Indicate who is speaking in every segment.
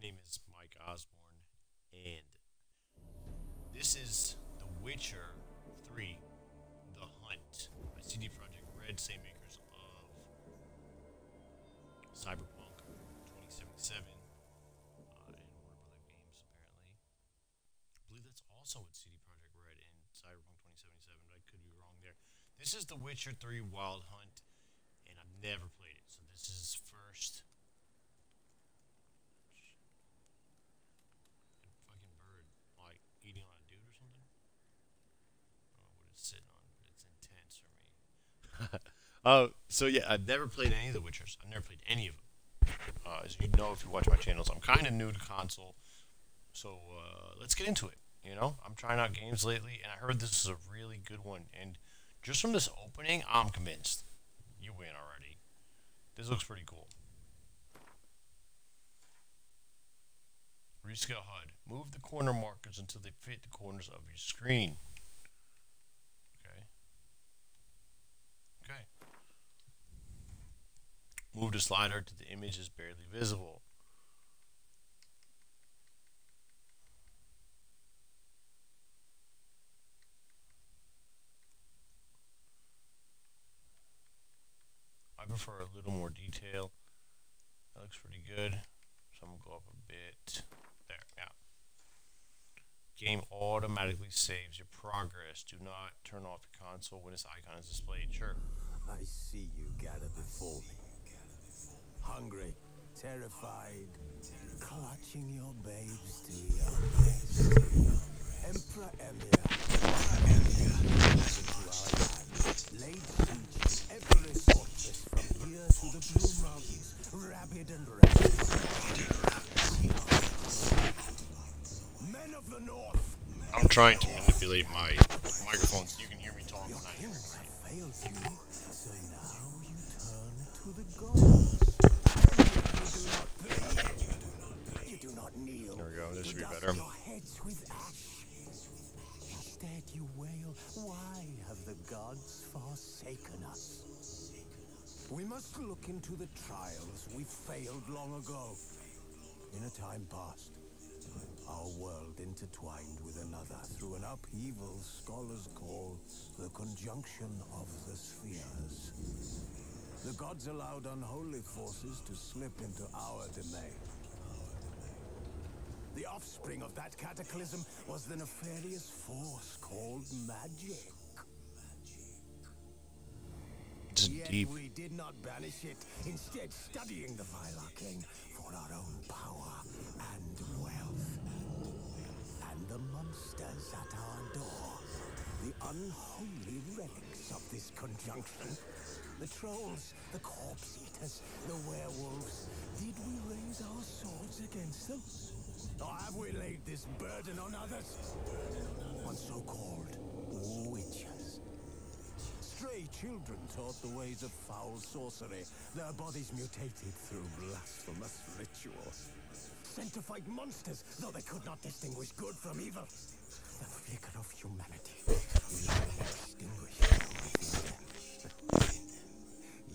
Speaker 1: name is Mike Osborne, and this is The Witcher 3 The Hunt by CD Projekt Red, same makers of Cyberpunk 2077 and Warner Brother Games, apparently. I believe that's also with CD Projekt Red in Cyberpunk 2077, but I could be wrong there. This is The Witcher 3 Wild Hunt, and I've never played it, so this is first. Fucking bird, like eating on a dude or something. I don't know what it's sitting on, but it's intense for me. So yeah, I've never played any of the Witchers. I've never played any of them. As you know, if you watch my channels, I'm kind of new to console. So let's get into it. You know, I'm trying out games lately, and I heard this is a really good one. And just from this opening, I'm convinced. You win already. This looks pretty cool. Rescale HUD. Move the corner markers until they fit the corners of your screen. Okay. Okay. Move the slider till the image is barely visible. I prefer a little more detail. That looks pretty good. So I'm going to go up a bit. There, yeah. Game automatically saves your progress. Do not turn off your console when this icon is displayed. Sure.
Speaker 2: I see you gather before me. Hungry, terrified, clutching your babes to your breast. Emperor Emir, into our land, laid siege every fortress from here to the Blue Mountains, rabid and restless. Men of the North.
Speaker 1: I'm trying to manipulate my microphone so you can hear me talk when I hear it.
Speaker 2: Failed you, so now you turn to the gods. You do not kneel.
Speaker 1: There we go. This should be
Speaker 2: Dust
Speaker 1: better.
Speaker 2: your heads with ash. Instead you wail, why have the gods forsaken us? We must look into the trials we failed long ago. In a time past, our world intertwined with another through an upheaval scholars call the conjunction of the spheres. The gods allowed unholy forces to slip into our domain. The offspring of that cataclysm was the nefarious force called magic. Yet
Speaker 1: Deep.
Speaker 2: we did not banish it, instead studying the vile arcane for our own power and wealth. And the monsters at our door, the unholy relics of this conjunction. The trolls, the corpse eaters, the werewolves. Did we raise our swords against them? Or have we laid this burden on others? On so-called witches. Stray children taught the ways of foul sorcery, their bodies mutated through blasphemous ritual. Sent to fight monsters, though they could not distinguish good from evil. The flicker of humanity will extinguish within them.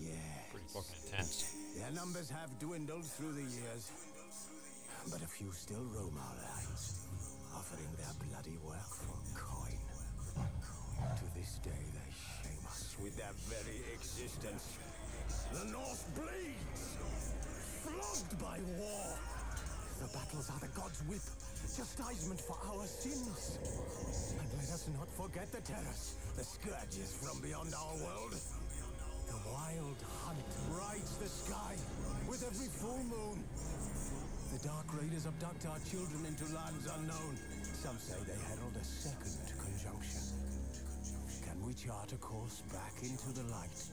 Speaker 2: Yes.
Speaker 1: Pretty fucking intense.
Speaker 2: Their numbers have dwindled through the years, but a few still roam our lands, offering their bloody work for coin. To this day, they shame us with their very existence. The North bleeds, flogged by war. The battles are the gods' whip, chastisement for our sins. And let us not forget the terrors, the scourges from beyond our world. The wild hunt rides the sky with every full moon. The dark raiders abduct our children into lands unknown. Some say they herald a second conjunction. Can we chart a course back into the light?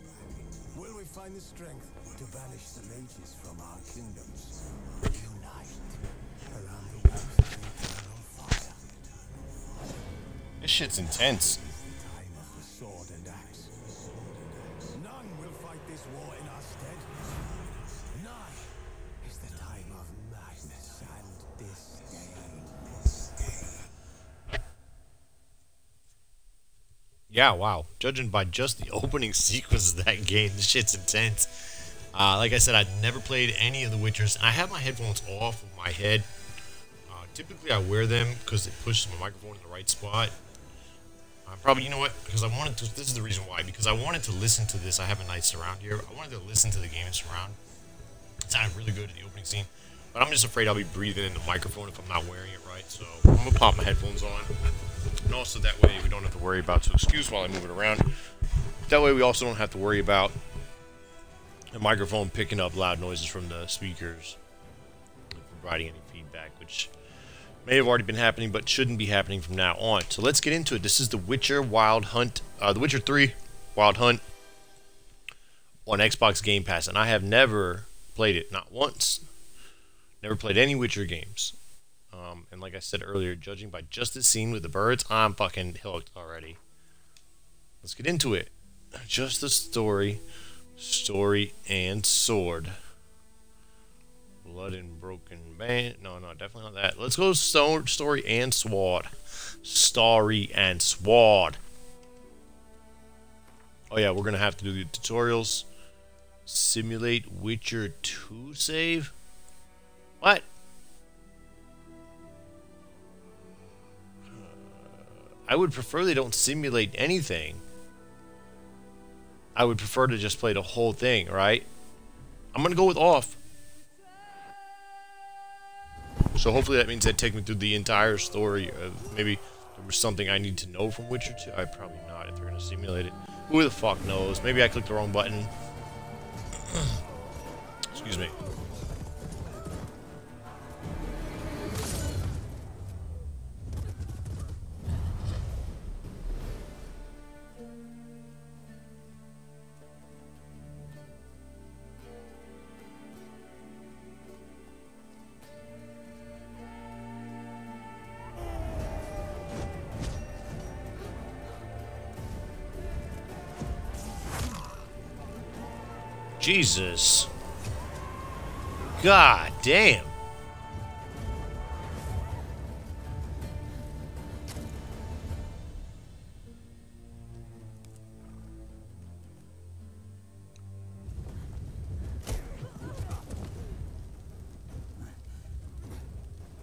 Speaker 2: Will we find the strength to banish the mages from our kingdoms? Unite around the walls of eternal fire.
Speaker 1: This shit's intense.
Speaker 2: The time of the sword and axe. None will fight this war in our stead. None is the time of madness and disdain.
Speaker 1: Yeah, wow. Judging by just the opening sequence of that game, this shit's intense. Like I said, I'd never played any of the Witchers. I have my headphones off of my head. Typically, I wear them because it pushes my microphone in the right spot. Probably, you know what? Because I wanted to. This is the reason why. Because I wanted to listen to this. I have a nice surround here. I wanted to listen to the game in surround. It sounded really good in the opening scene. But I'm just afraid I'll be breathing in the microphone if I'm not wearing it right. So I'm gonna pop my headphones on, and also that way we don't have to worry about. So excuse while I move it around. That way we also don't have to worry about the microphone picking up loud noises from the speakers, and providing any feedback, which may have already been happening, but shouldn't be happening from now on. So let's get into it. This is The Witcher Wild Hunt, The Witcher 3 Wild Hunt on Xbox Game Pass, and I have never played it, not once. Never played any Witcher games. And like I said earlier, judging by just this scene with the birds, I'm fucking hooked already. Let's get into it. Just the story and sword. Blood and broken band. No, definitely not that. Let's go story and sword. Story and sword. Oh yeah, we're gonna have to do the tutorials. Simulate Witcher 2 save? What? I would prefer they don't simulate anything. I would prefer to just play the whole thing, right? I'm gonna go with off. So hopefully that means they take me through the entire story. Maybe there was something I need to know from Witcher 2. I probably not if they're gonna simulate it. Who the fuck knows? Maybe I clicked the wrong button. Excuse me. Jesus. God damn.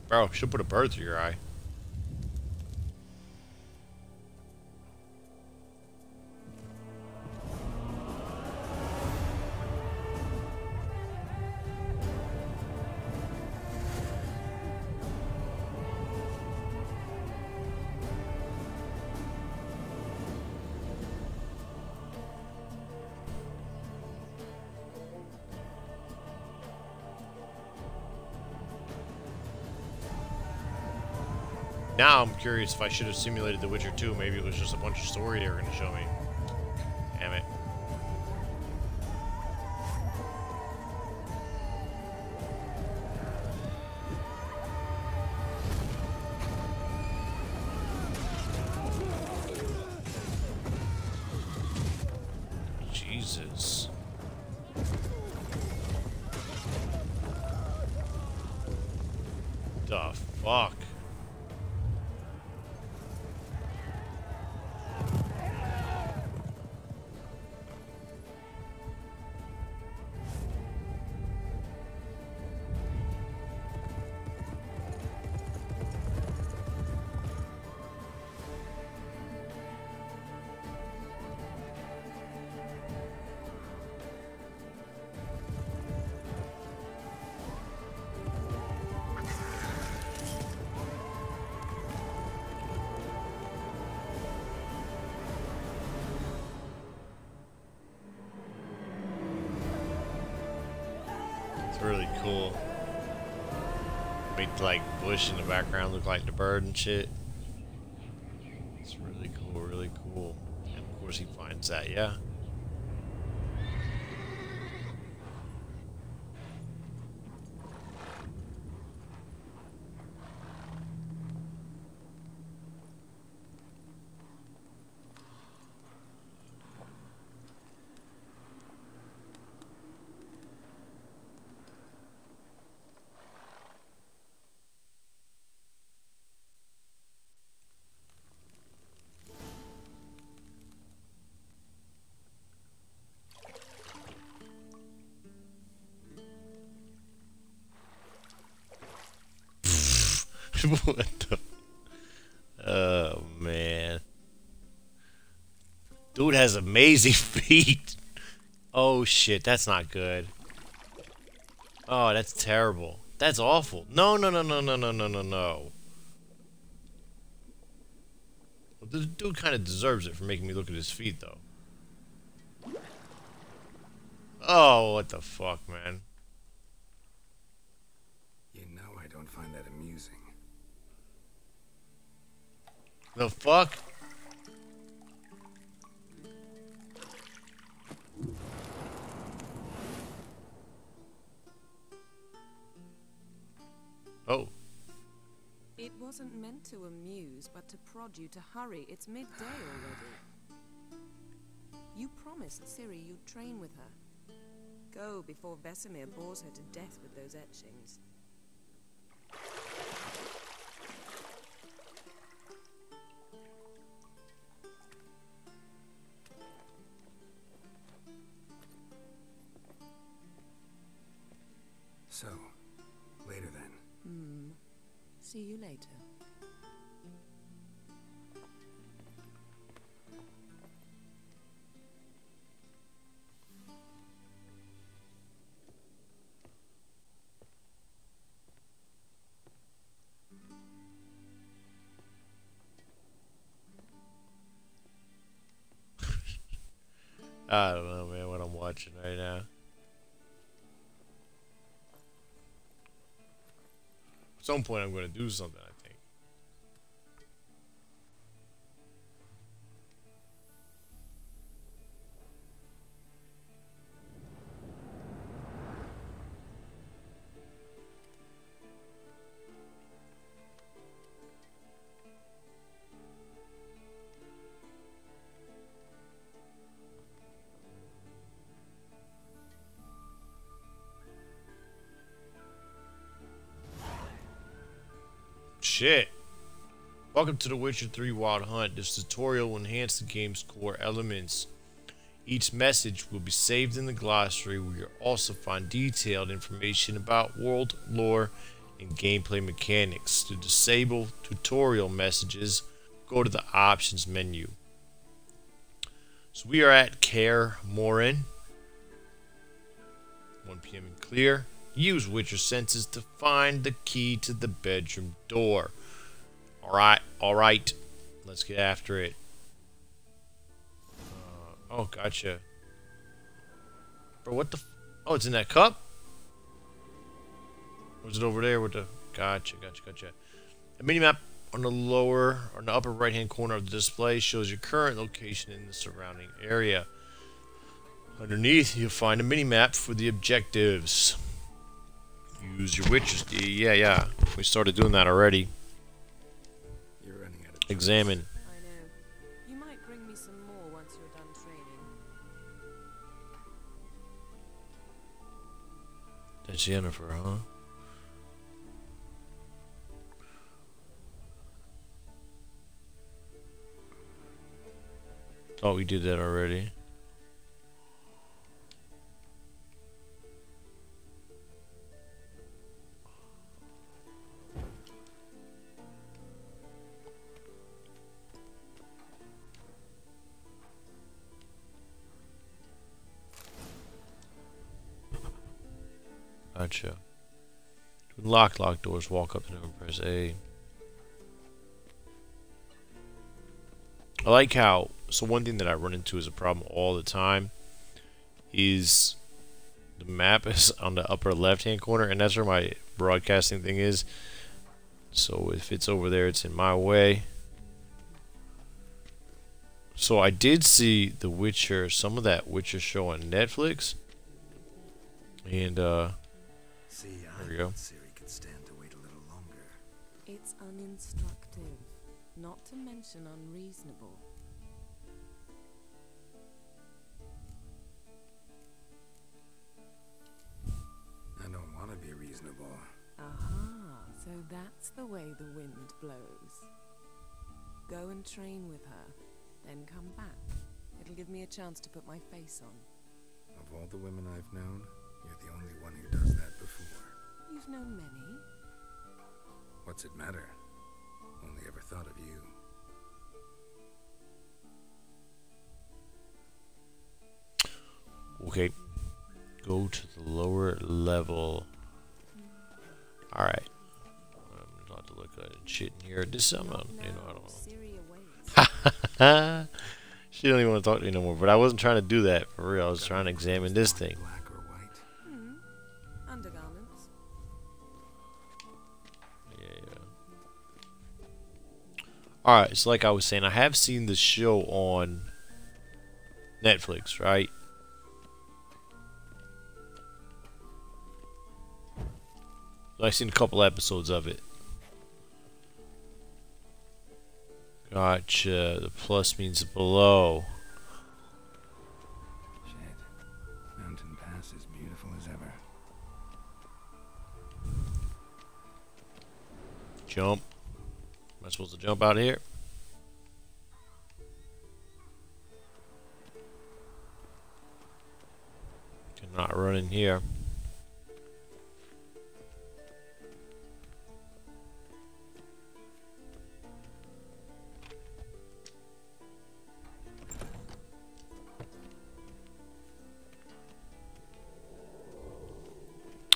Speaker 1: Bro, should put a bird through your eye. Now I'm curious if I should have simulated The Witcher 2. Maybe it was just a bunch of story they were going to show me. Damn it. Jesus. The fuck? It's really cool. Make like bush in the background look like the bird and shit. It's really cool, really cool. And of course he finds that, yeah. What the? Oh man, dude has amazing feet. Oh shit, that's not good. Oh, that's terrible. That's awful. No, no, no, no, no, no, no, no, no. Well, the dude kind of deserves it for making me look at his feet, though. Oh, what the fuck, man?
Speaker 2: You know I don't find that amusing.
Speaker 1: The fuck? Oh.
Speaker 3: It wasn't meant to amuse, but to prod you to hurry. It's midday already. You promised Ciri you'd train with her. Go before Vesemir bores her to death with those etchings.
Speaker 2: So, later then.
Speaker 3: See you later.
Speaker 1: I don't know, man, what I'm watching right now. At some point, I'm going to do something, I think. Shit. Welcome to The Witcher 3 Wild Hunt. This tutorial will enhance the game's core elements. Each message will be saved in the glossary, where you'll also find detailed information about world, lore, and gameplay mechanics. To disable tutorial messages, go to the options menu. So we are at Kaer Morhen. 1 p.m. and clear. Use Witcher senses to find the key to the bedroom door. Alright. Let's get after it. Oh, gotcha. Bro, what the oh, it's in that cup? Or is it over there with the... Gotcha. A minimap on the upper right-hand corner of the display shows your current location in the surrounding area. Underneath, you'll find a minimap for the objectives. Use your Witcher's key. Yeah. We started doing that already.
Speaker 2: You're running out of
Speaker 1: Examine.
Speaker 3: I know. You might bring me some more once you're done training.
Speaker 1: That's Yennefer, huh? Thought we did that already. Gotcha. To unlock locked doors, walk up to them and press A. I like how, so one thing that I run into as a problem all the time is the map is on the upper left hand corner, and that's where my broadcasting thing is. So if it's over there, it's in my way. So I did see The Witcher, some of that Witcher show on Netflix. And
Speaker 2: See,
Speaker 1: there we go.
Speaker 2: Ciri could stand to wait a little longer.
Speaker 3: It's uninstructive, not to mention unreasonable.
Speaker 2: I don't want to be reasonable.
Speaker 3: Aha, so that's the way the wind blows. Go and train with her, then come back. It'll give me a chance to put my face on.
Speaker 2: Of all the women I've known, you're the only one who does that before.
Speaker 3: You've known many.
Speaker 2: What What's it matter? Only ever thought of you.
Speaker 1: Okay. Go to the lower level. Alright. I'm not to look at shit in here. This I don't know.
Speaker 3: Siri awaits.
Speaker 1: She don't even want to talk to me no more. But I wasn't trying to do that for real. I was trying to examine this thing.
Speaker 2: Black or white?
Speaker 3: Undergarments.
Speaker 1: Yeah. Alright, so like I was saying, I have seen the show on Netflix, right? I've seen a couple episodes of it. Gotcha. The plus means below.
Speaker 2: Shit. Mountain Pass is beautiful as ever.
Speaker 1: Jump. Am I supposed to jump out of here? Cannot run in here.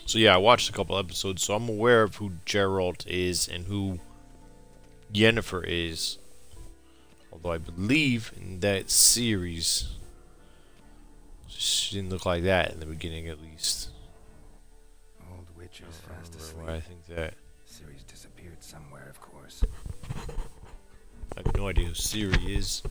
Speaker 1: So yeah, I watched a couple episodes, so I'm aware of who Geralt is and who Yennefer is. Although I believe in that series, she didn't look like that in the beginning, at least.
Speaker 2: Old witch is
Speaker 1: I
Speaker 2: fast
Speaker 1: don't
Speaker 2: asleep.
Speaker 1: remember why I think that.
Speaker 2: Ciri's disappeared somewhere, of course.
Speaker 1: I have no idea who Ciri is.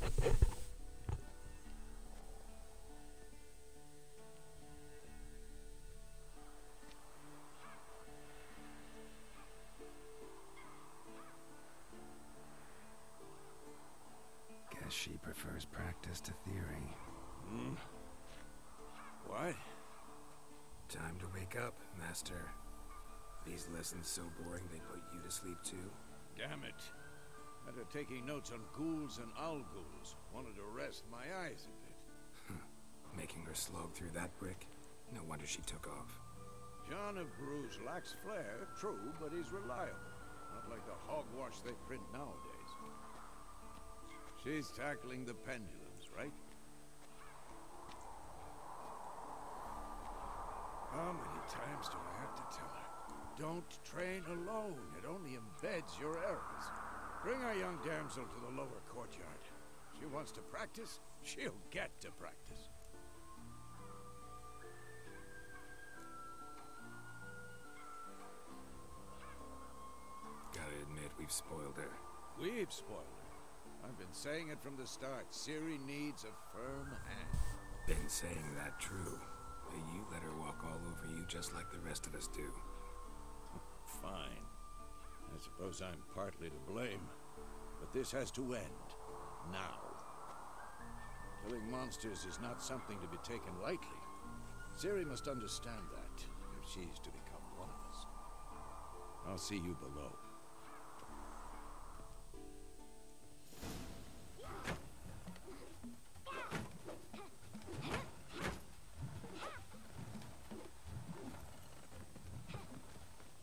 Speaker 2: Guess she prefers practice to theory.
Speaker 4: What?
Speaker 2: Time to wake up, Master. These lessons so boring they put you to sleep too?
Speaker 4: Damn it. After taking notes on ghouls and owl ghouls, wanted to rest my eyes a bit.
Speaker 2: Making her slog through that brick? No wonder she took off.
Speaker 4: John of Bruges lacks flair, true, but he's reliable. Not like the hogwash they print nowadays. She's tackling the pendulums, right? How many times do I have to tell her? Don't train alone. It only embeds your errors. Bring our young damsel to the lower courtyard. She wants to practice, she'll get to practice.
Speaker 2: Gotta admit, we've spoiled her.
Speaker 4: We've spoiled her. I've been saying it from the start. Ciri needs a firm hand.
Speaker 2: Been saying that true. But you let her walk all over you just like the rest of us do.
Speaker 4: Fine. I suppose I'm partly to blame. But this has to end. Now. Killing monsters is not something to be taken lightly. Ciri must understand that, if she's to become one of us. I'll see you below.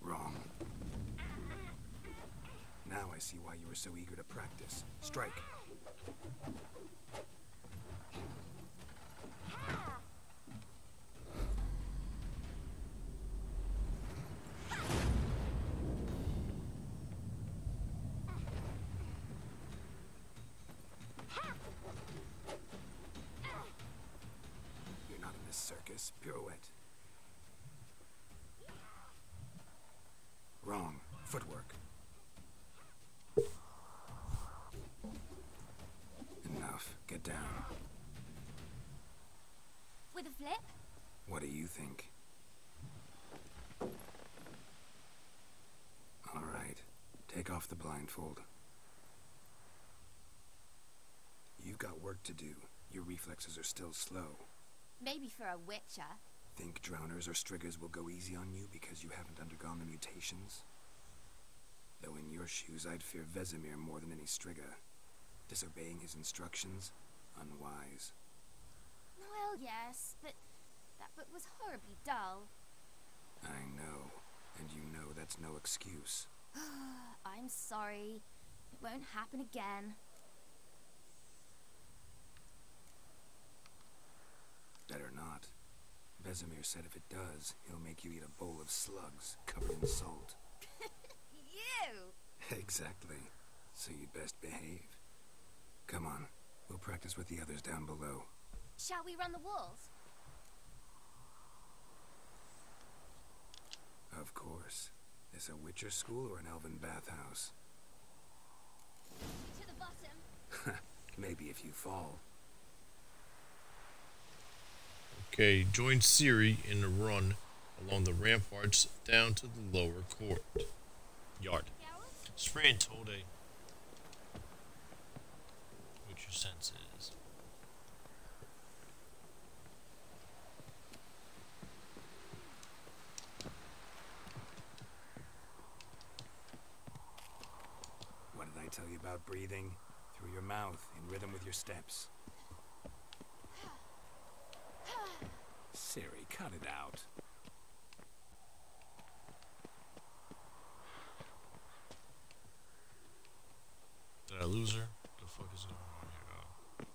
Speaker 2: Wrong. Now I see why you were so eager to practice. Strike. You're not in this circus. Pirouette. Wrong. Footwork. Enough. Get down.
Speaker 5: With a flip?
Speaker 2: What do you think? All right. Take off the blindfold. You've got work to do. Your reflexes are still slow.
Speaker 5: Maybe for a witcher.
Speaker 2: Think drowners or striggers will go easy on you because you haven't undergone the mutations? Though in your shoes, I'd fear Vesemir more than any strigger. Disobeying his instructions? Unwise.
Speaker 5: Well, yes, but that book was horribly dull.
Speaker 2: I know. And you know that's no excuse.
Speaker 5: I'm sorry. It won't happen again.
Speaker 2: Better not. Vesemir said if it does, he'll make you eat a bowl of slugs covered in salt.
Speaker 5: You!
Speaker 2: Exactly. So you'd best behave. Come on, we'll practice with the others down below.
Speaker 5: Shall we run the walls?
Speaker 2: Of course. Is a Witcher school or an elven bathhouse?
Speaker 5: To the bottom.
Speaker 2: Maybe if you fall.
Speaker 1: Okay, join Ciri in a run along the ramparts down to the lower court. Yard.
Speaker 5: Geralt?
Speaker 1: Spran told a what your sense is.
Speaker 2: What did I tell you about breathing? Through your mouth, in rhythm with your steps. Ciri, cut it out.
Speaker 1: Did I lose her? What the fuck is going on here?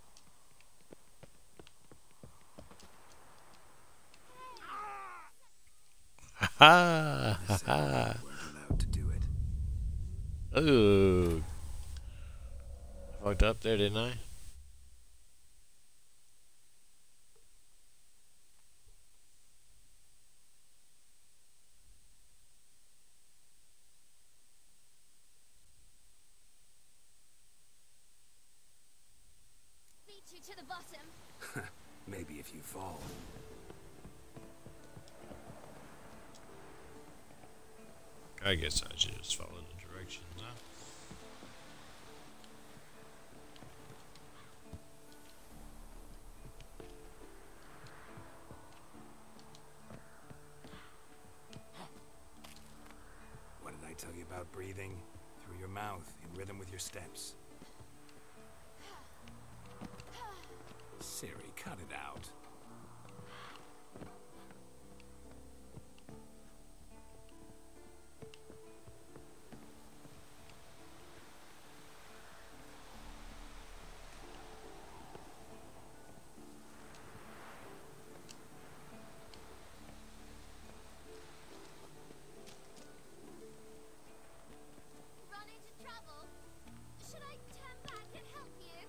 Speaker 1: Ha ha ha!
Speaker 2: You weren't allowed to do it.
Speaker 1: Oh, fucked up there, didn't I?
Speaker 5: Beat you to the bottom.
Speaker 2: Maybe if you fall.
Speaker 1: I guess I should just follow the directions, huh?
Speaker 2: What did I tell you about breathing? Through your mouth, in rhythm with your steps. Ciri, cut it out.
Speaker 5: Run into trouble. Should I turn back and help you?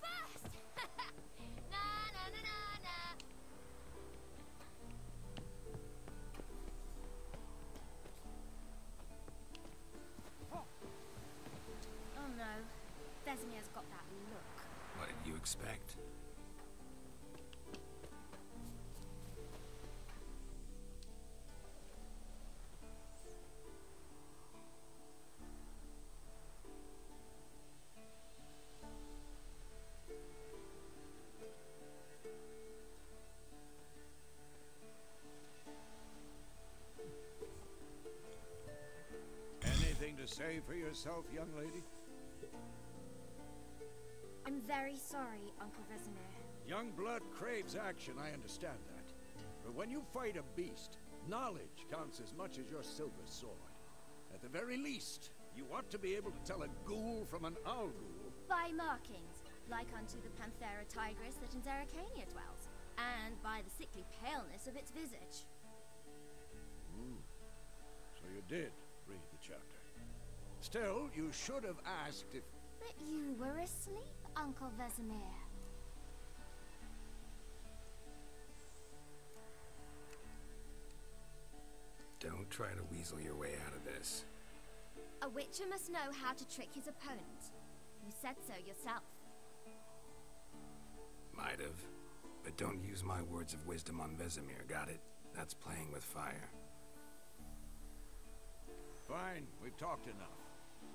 Speaker 5: Fast! Na na na na na. Oh no, Vesemir's got that look.
Speaker 2: What did you expect?
Speaker 4: Anything to say for yourself, young lady?
Speaker 5: I'm very sorry, Uncle Vesemir.
Speaker 4: Young blood craves action, I understand that. But when you fight a beast, knowledge counts as much as your silver sword. At the very least, you ought to be able to tell a ghoul from an owl ghoul.
Speaker 5: By markings, like unto the Panthera tigris that in Zerrikania dwells, and by the sickly paleness of its visage.
Speaker 4: So you did read the chapter. Still, you should have asked if...
Speaker 5: But you were asleep, Uncle Vesemir.
Speaker 2: Don't try to weasel your way out of this.
Speaker 5: A witcher must know how to trick his opponent. You said so yourself.
Speaker 2: Might have. But don't use my words of wisdom on Vesemir, got it? That's playing with fire.
Speaker 4: Fine, we've talked enough.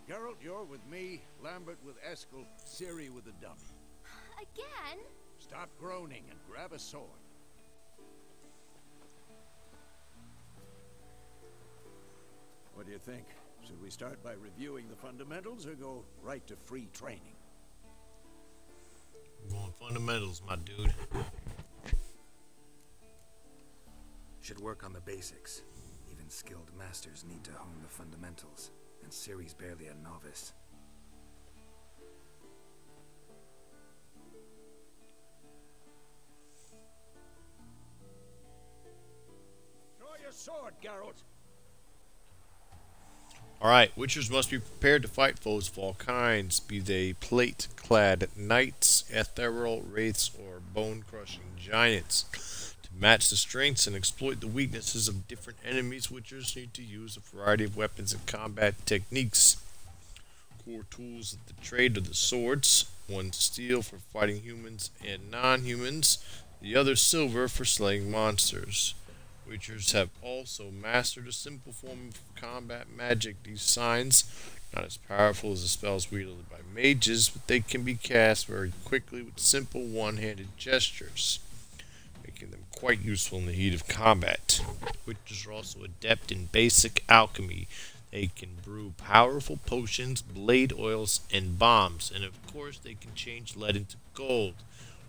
Speaker 4: Geralt, you're with me, Lambert with Eskel, Ciri with the dummy.
Speaker 5: Again?
Speaker 4: Stop groaning and grab a sword. What do you think? Should we start by reviewing the fundamentals or go right to free training?
Speaker 1: Going fundamentals, my dude.
Speaker 2: Should work on the basics. Even skilled masters need to hone the fundamentals, and Ciri's barely a novice.
Speaker 4: Draw your sword, Geralt.
Speaker 1: Alright, Witchers must be prepared to fight foes of all kinds, be they plate-clad knights, ethereal wraiths, or bone-crushing giants. To match the strengths and exploit the weaknesses of different enemies, Witchers need to use a variety of weapons and combat techniques. Core tools of the trade are the swords, one steel for fighting humans and non-humans, the other silver for slaying monsters. Witchers have also mastered a simple form of combat magic. These signs, not as powerful as the spells wielded by mages, but they can be cast very quickly with simple one-handed gestures, making them quite useful in the heat of combat. Witchers are also adept in basic alchemy. They can brew powerful potions, blade oils, and bombs, and of course they can change lead into gold,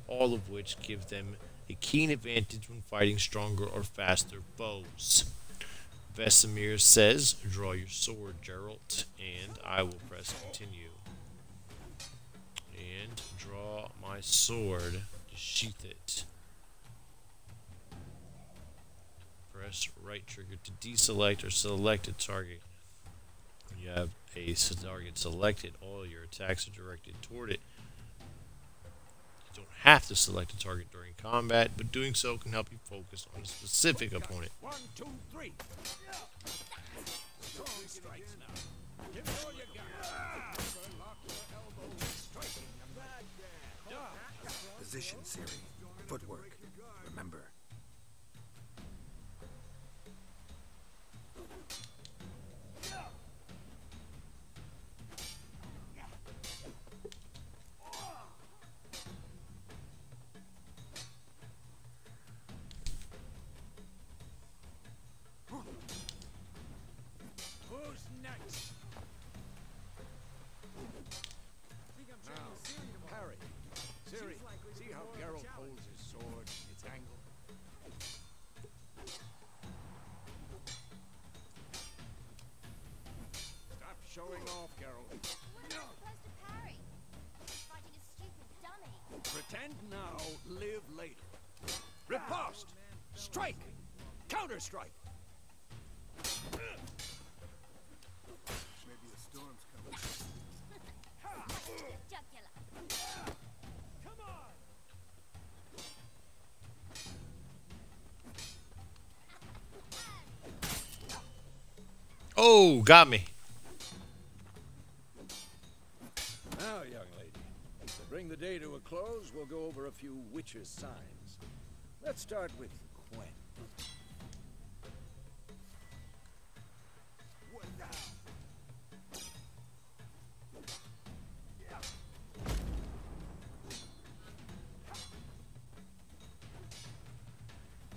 Speaker 1: all of which give them a keen advantage when fighting stronger or faster foes. Vesemir says, draw your sword, Geralt, and I will press continue. And draw my sword, sheath it. Press right trigger to deselect or select a target. When you have a target selected, all your attacks are directed toward it. You don't have to select a target during combat, but doing so can help you focus on a specific opponent.
Speaker 4: 1, 2, 3. Strong strikes now. Give it all you got. Lock your elbows, striking them.
Speaker 2: Position, Ciri. Footwork. Remember.
Speaker 4: Who's next? Now, parry. Ciri, see how Geralt holds his sword, its angle? Stop showing off, Geralt.
Speaker 5: What am I supposed to parry? Fighting a stupid dummy.
Speaker 4: Pretend now, live later. Riposte! Strike! Counter-strike!
Speaker 2: Maybe a storm's coming.
Speaker 5: Jugular.
Speaker 4: Come on!
Speaker 1: Oh, got me.
Speaker 4: Now, young lady, to bring the day to a close, we'll go over a few witches' signs. Let's start with Quen.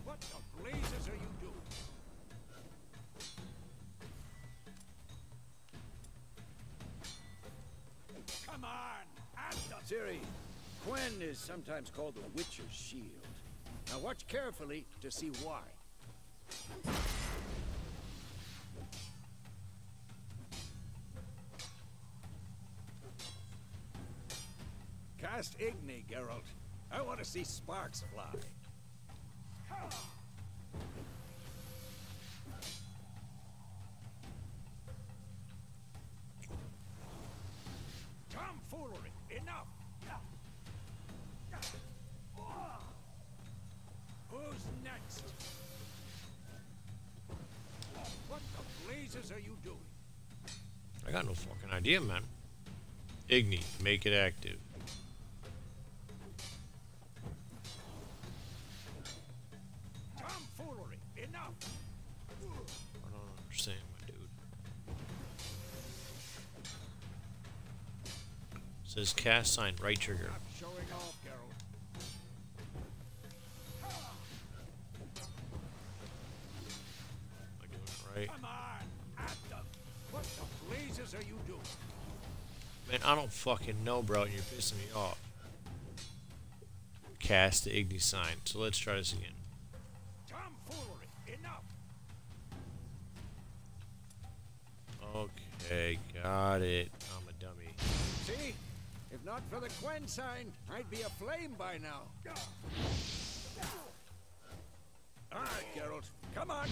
Speaker 4: What the blazes are you doing? Come on! Ciri, Quen is sometimes called the Witcher's Shield. Now watch carefully to see why. Cast Igni, Geralt. I want to see sparks fly. Tomfoolery! Enough! Who's next? What the blazes are you doing?
Speaker 1: I got no fucking idea, man. Igni, make it active.
Speaker 4: Tomfoolery! Enough!
Speaker 1: I don't understand, my dude. Says cast sign, right trigger.
Speaker 4: Stop showing off, Geralt.
Speaker 1: Am I doing it right?
Speaker 4: Come on! At them! What the blazes are you doing?
Speaker 1: Man, I don't fucking know, bro, and you're pissing me off. cast the Igni sign. So let's try this again.
Speaker 4: Tomfoolery! Enough!
Speaker 1: Okay, got it. I'm a dummy.
Speaker 4: See? If not for the Quen sign, I'd be aflame by now. Alright, Geralt. Come on!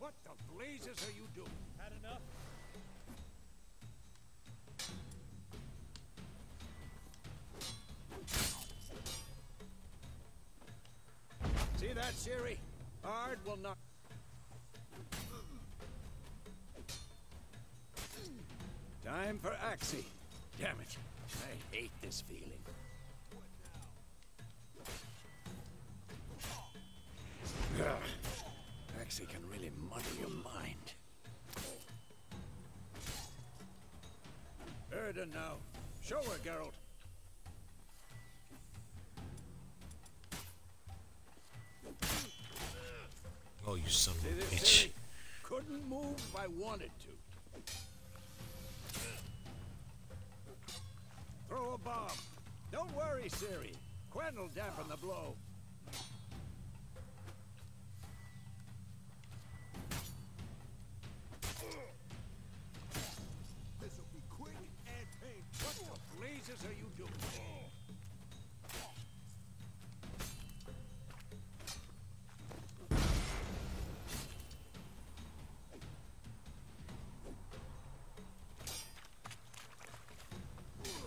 Speaker 4: What the blazes are you doing? Had enough? See that, Ciri? Ard will not... Time for Axie. Damn it. I hate this feeling. Ugh. Axie can really muddle your mind. Erden now. Show her, Geralt.
Speaker 1: Oh, you son of
Speaker 4: See
Speaker 1: a
Speaker 4: this,
Speaker 1: bitch.
Speaker 4: Ciri? Couldn't move if I wanted to. Throw a bomb. Don't worry, Ciri. Quen will dampen the blow. This'll be quick and painful. What the blazes are you doing?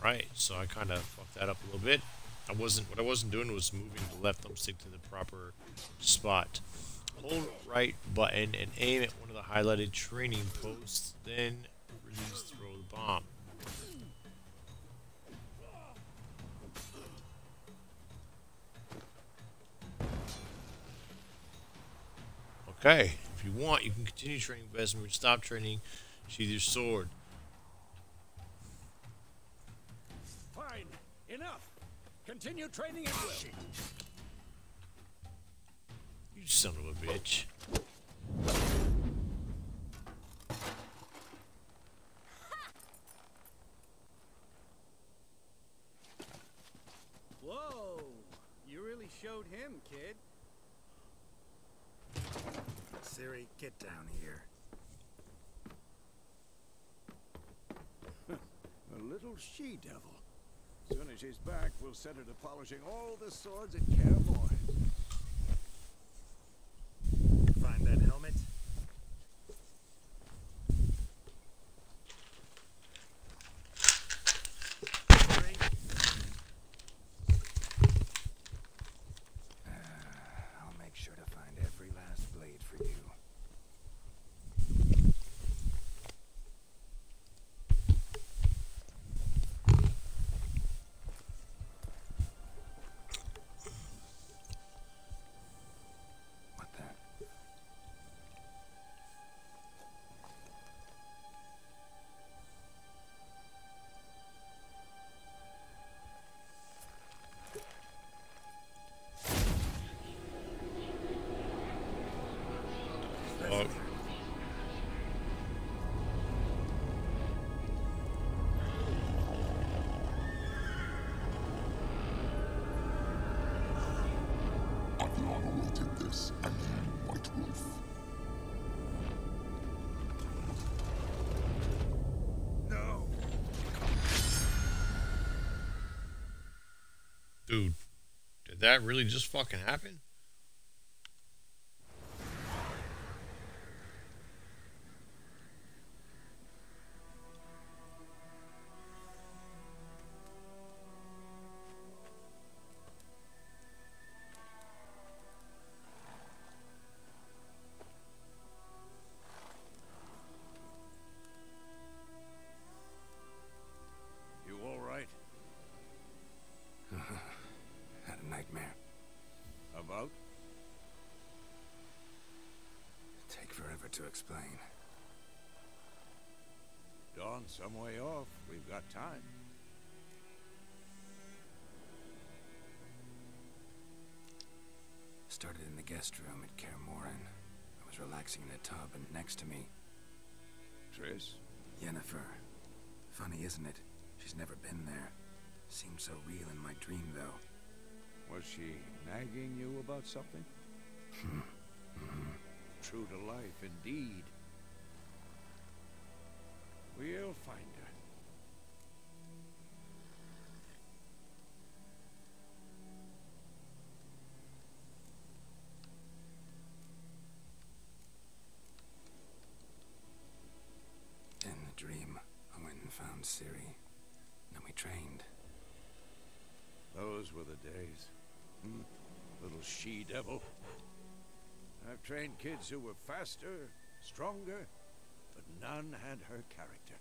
Speaker 1: Right, so I kind of fucked that up a little bit. What I wasn't doing was moving the left thumbstick to the proper spot. Hold right button and aim at one of the highlighted training posts, then release throw the bomb. Okay, if you want, you can continue training Vesemir, stop training, sheathe your sword.
Speaker 4: Fine. Enough. Continue training at will.
Speaker 1: You son of a bitch.
Speaker 6: Whoa! You really showed him, kid.
Speaker 2: Ciri, get down here.
Speaker 4: A little she-devil. As soon as she's back, we'll set her to polishing all the swords at Kaer Morhen.
Speaker 2: Find that helmet? Ciri? I'll make sure to find every last blade for you. What that?
Speaker 1: Oh,
Speaker 7: Adriano will take this, and you, White Wolf.
Speaker 4: No!
Speaker 1: dude, did that really just fucking happen?
Speaker 4: You all right?
Speaker 2: Had a nightmare.
Speaker 4: About?
Speaker 2: Take forever to explain.
Speaker 4: Dawn's some way off. We've got time.
Speaker 2: Started in the guest room at Kaer Morhen. I was relaxing in a tub, and next to me,
Speaker 4: fortress?
Speaker 2: Yennefer. Funny, isn't it? She's never been there. Seemed so real in my dream, though.
Speaker 4: Was she nagging you about something? True to life, indeed. We'll find her.
Speaker 2: In the dream, I went and found Ciri. Then we trained.
Speaker 4: Those were the days. Little she-devil. I've trained kids who were faster, stronger, but none had her character.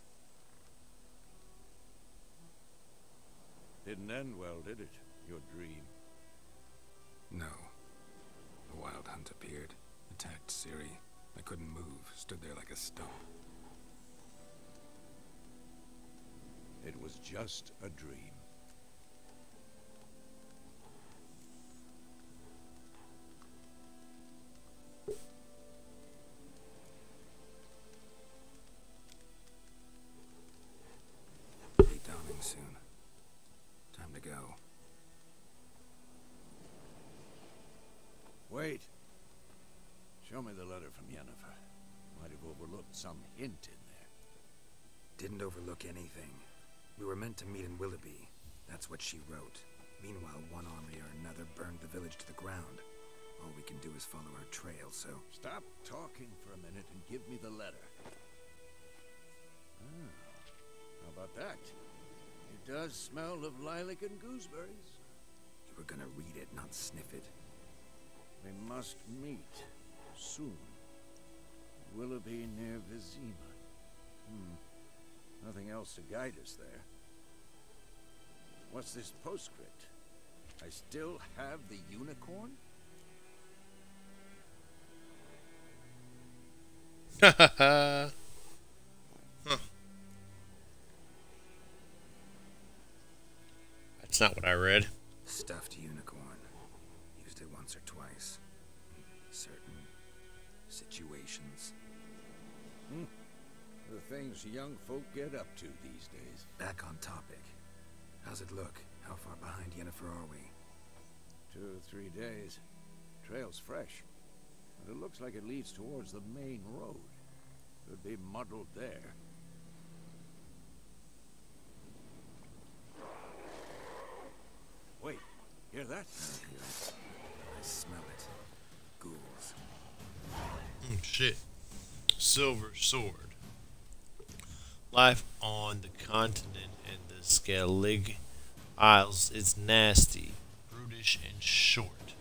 Speaker 4: Didn't end well, did it? Your dream?
Speaker 2: No. The Wild Hunt appeared, attacked Ciri. I couldn't move, stood there like a stump.
Speaker 4: It was just a dream.
Speaker 2: Be dawning soon. Time to go.
Speaker 4: Wait. Show me the letter from Yennefer. Might have overlooked some hint in there.
Speaker 2: Didn't overlook anything. We were meant to meet in Willoughby. That's what she wrote. Meanwhile, one army or another burned the village to the ground. All we can do is follow her trail, so...
Speaker 4: Stop talking for a minute and give me the letter. Ah, how about that? It does smell of lilac and gooseberries.
Speaker 2: You were gonna read it, not sniff it.
Speaker 4: We must meet soon. Willoughby near Vizima. Nothing else to guide us there. What's this postscript? I still have the unicorn?
Speaker 1: Huh. That's not what I read.
Speaker 2: Stuffed unicorn. Used it once or twice. In certain situations.
Speaker 4: The things young folk get up to these days.
Speaker 2: Back on topic. How's it look? How far behind Yennefer are we?
Speaker 4: 2 or 3 days. Trail's fresh. But it looks like it leads towards the main road. Could be muddled there. Wait, hear that?
Speaker 2: I hear it. I smell it. Ghouls.
Speaker 1: Shit. Silver Sword. Life on the continent and the Skellig Isles is nasty, brutish, and short.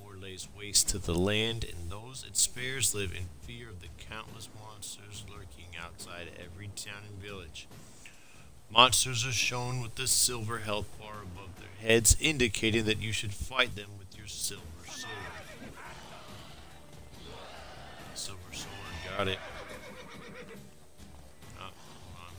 Speaker 1: War lays waste to the land, and those it spares live in fear of the countless monsters lurking outside every town and village. Monsters are shown with the silver health bar above their heads, indicating that you should fight them with your silver sword. Silver sword, got it. Oh, hold on.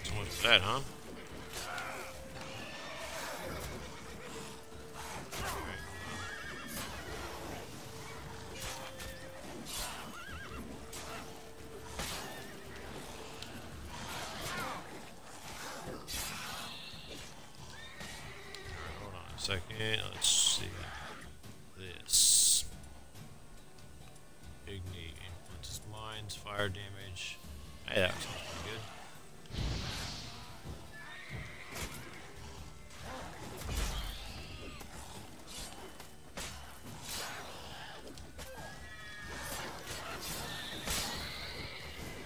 Speaker 1: So what's that, huh? Hold on a second. Let's see. This. Ignite. Influences mines. Fire damage. Hey, that sounds pretty good.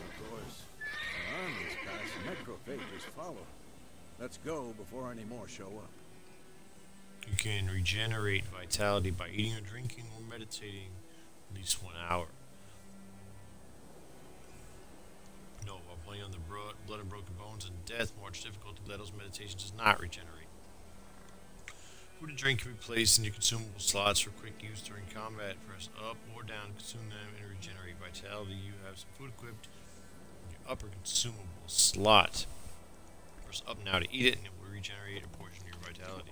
Speaker 4: Of course. Our armies pass, necrophages follow. Let's go before any more show up.
Speaker 1: You can regenerate vitality by eating or drinking or meditating at least 1 hour. No, while playing on the blood and broken bones and death, March difficulty, Leto's meditation does not regenerate. Food and drink can be placed in your consumable slots for quick use during combat. Press up or down to consume them and regenerate vitality. You have some food equipped in your upper consumable slot. Press up now to eat it and it will regenerate a portion of your vitality.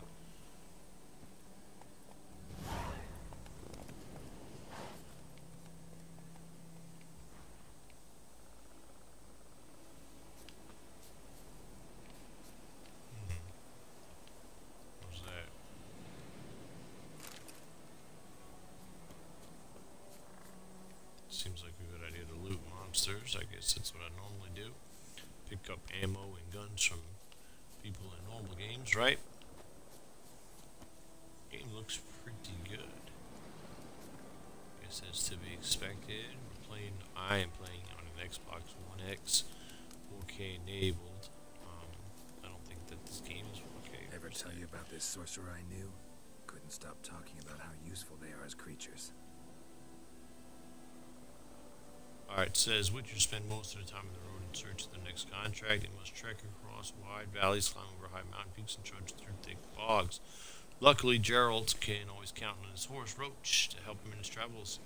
Speaker 1: Seems like a good idea to loot monsters. I guess that's what I normally do. Pick up ammo and guns from people in normal games, right? Game looks pretty good. Guess that's to be expected. I am playing on an Xbox One X, 4K enabled. I don't think that this game is 4K.
Speaker 2: Ever tell you about this sorcerer I knew? Couldn't stop talking about how useful they are as creatures.
Speaker 1: Alright, it says Witchers spend most of the time on the road in search of the next contract. They must trek across wide valleys, climb over high mountain peaks, and trudge through thick bogs. Luckily, Gerald can always count on his horse, Roach, to help him in his travels.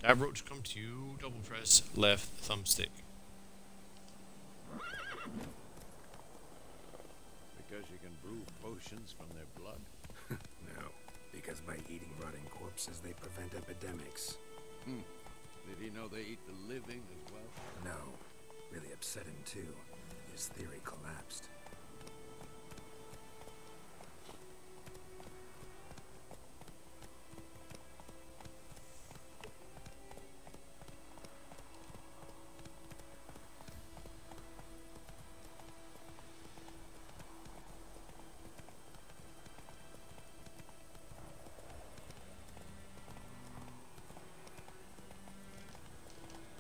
Speaker 1: To have Roach come to you, double press left thumbstick.
Speaker 4: Because you can brew potions from their blood?
Speaker 2: No, because by eating rotting corpses, they prevent epidemics.
Speaker 4: Did he know they eat the living as well?
Speaker 2: No, really upset him too. His theory collapsed.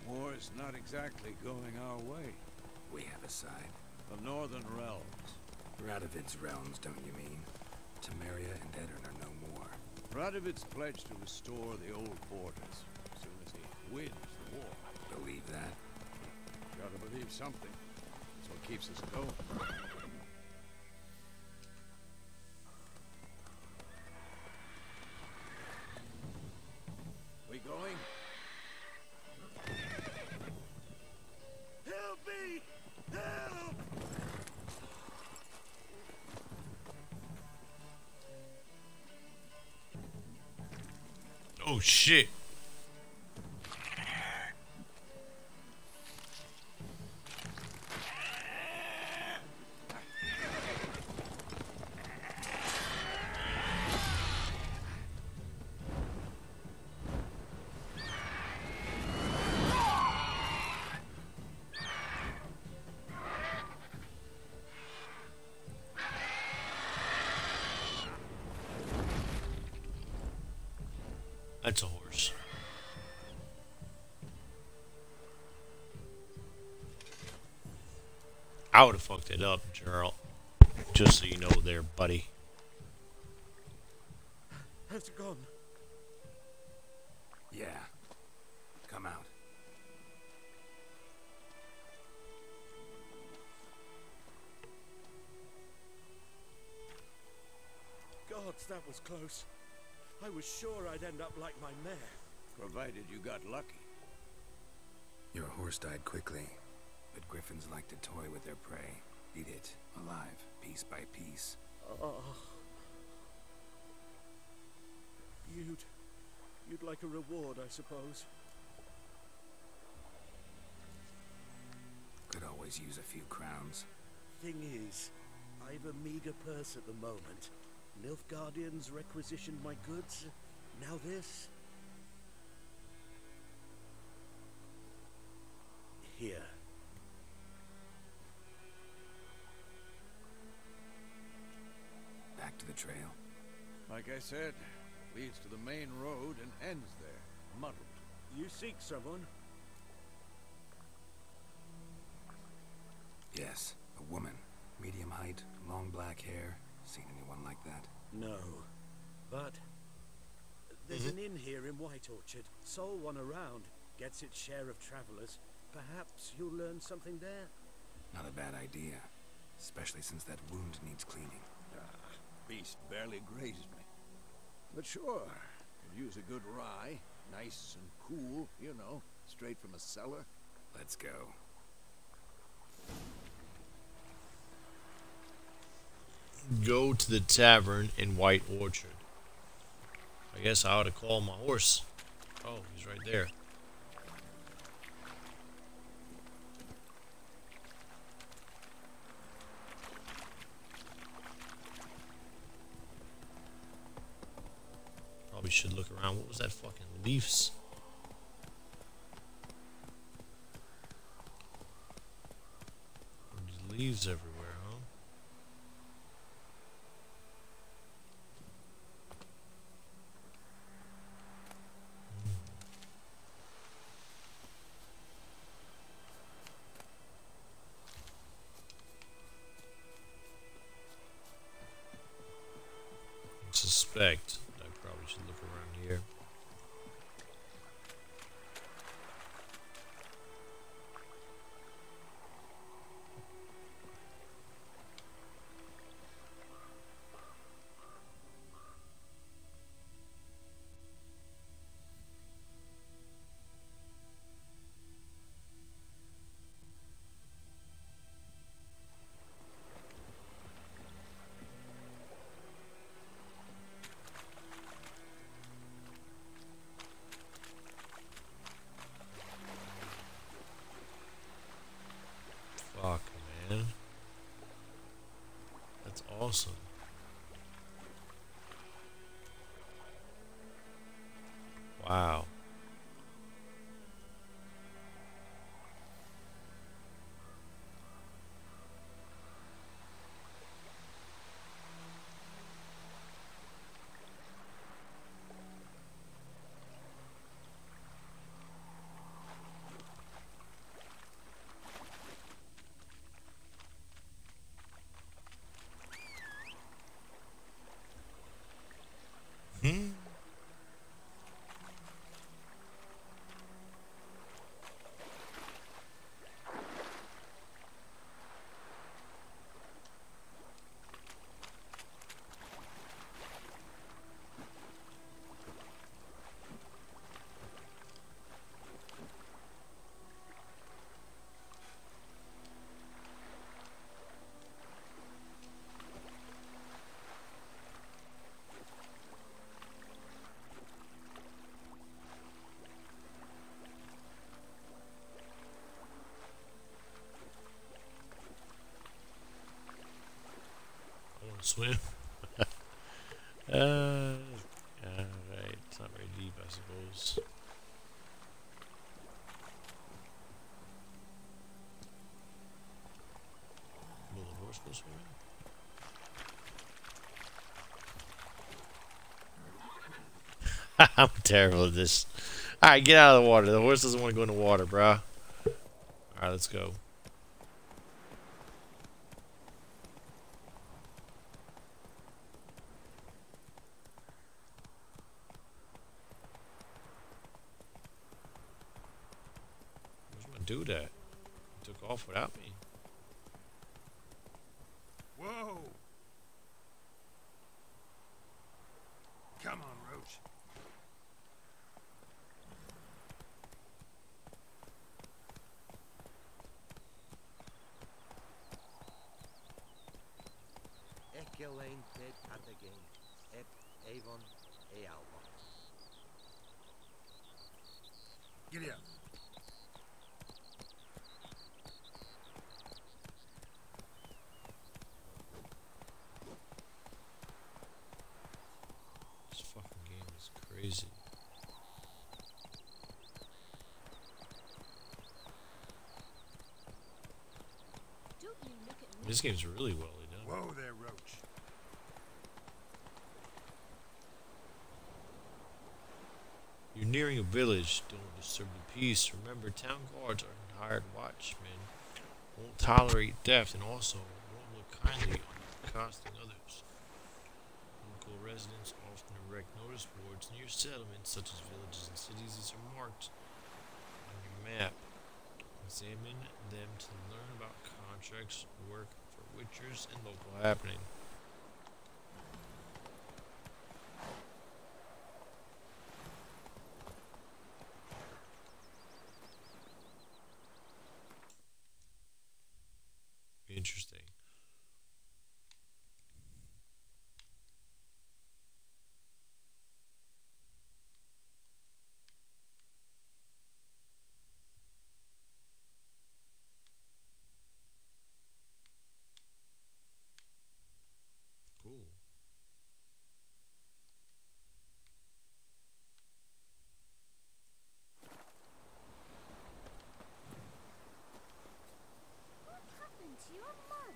Speaker 4: War's not exactly going our way.
Speaker 2: We have a side.
Speaker 4: The Northern Realms.
Speaker 2: Radovid's realms, don't you mean? Temeria and Edirn are no more.
Speaker 4: Radovid's pledged to restore the old borders as soon as he wins the war.
Speaker 2: Believe that?
Speaker 4: Gotta believe something. That's what keeps us going. We going? Help me! Help!
Speaker 1: Oh shit. That's a horse. I would have fucked it up, Gerald. Just so you know there, buddy.
Speaker 6: Has it gone?
Speaker 2: Yeah. Come out.
Speaker 6: Gods, that was close. I was sure I'd end up like my mare.
Speaker 4: Provided you got lucky.
Speaker 2: Your horse died quickly, but griffins like to toy with their prey. Eat it, alive, piece by piece.
Speaker 6: Oh. You'd like a reward, I suppose.
Speaker 2: Could always use a few crowns.
Speaker 6: Thing is, I've a meager purse at the moment. Nilfgaardians requisitioned my goods. Now this. Here.
Speaker 2: Back to the trail.
Speaker 4: Like I said, leads to the main road and ends there, muddled.
Speaker 6: You seek someone?
Speaker 2: Yes, a woman. Medium height, long black hair. Seen anyone like that?
Speaker 6: No. But there's an inn here in White Orchard. Sole one around. Gets its share of travelers. Perhaps you'll learn something there.
Speaker 2: Not a bad idea. Especially since that wound needs cleaning.
Speaker 4: Beast barely grazed me. But sure, could use a good rye. Nice and cool, you know, straight from a cellar.
Speaker 2: Let's go.
Speaker 1: Go to the tavern in White Orchard. I guess I ought to call my horse. Oh, he's right there. Probably should look around. What was that fucking leaves? There's leaves everywhere, huh? Suspect I probably should look around here. Fuck, man. That's awesome. Wow. Hmm. I want to swim. Alright. It's not very deep, I suppose. Will the horse go swimming? I'm terrible at this. Alright, get out of the water. The horse doesn't want to go in the water, bruh. Alright, let's go. Where's my dude at? He took off without me.
Speaker 2: Whoa! Come on, Roach.
Speaker 6: Elaine Ted Cardigan, Ep Avon E Alba.
Speaker 2: Giddy up.
Speaker 1: This fucking game is crazy.
Speaker 5: Don't you look at me.
Speaker 1: This game's really well done.
Speaker 2: Whoa there, Roach.
Speaker 1: You're nearing a village. Don't disturb the peace. Remember, town guards are hired watchmen. Won't tolerate theft and also won't look kindly on accosting others. Local residents often erect notice boards near settlements such as villages and cities. These are marked on your map. Examine them to learn about contracts, work for witchers, and local happening. interesting. Cool.
Speaker 5: What happened to your mug?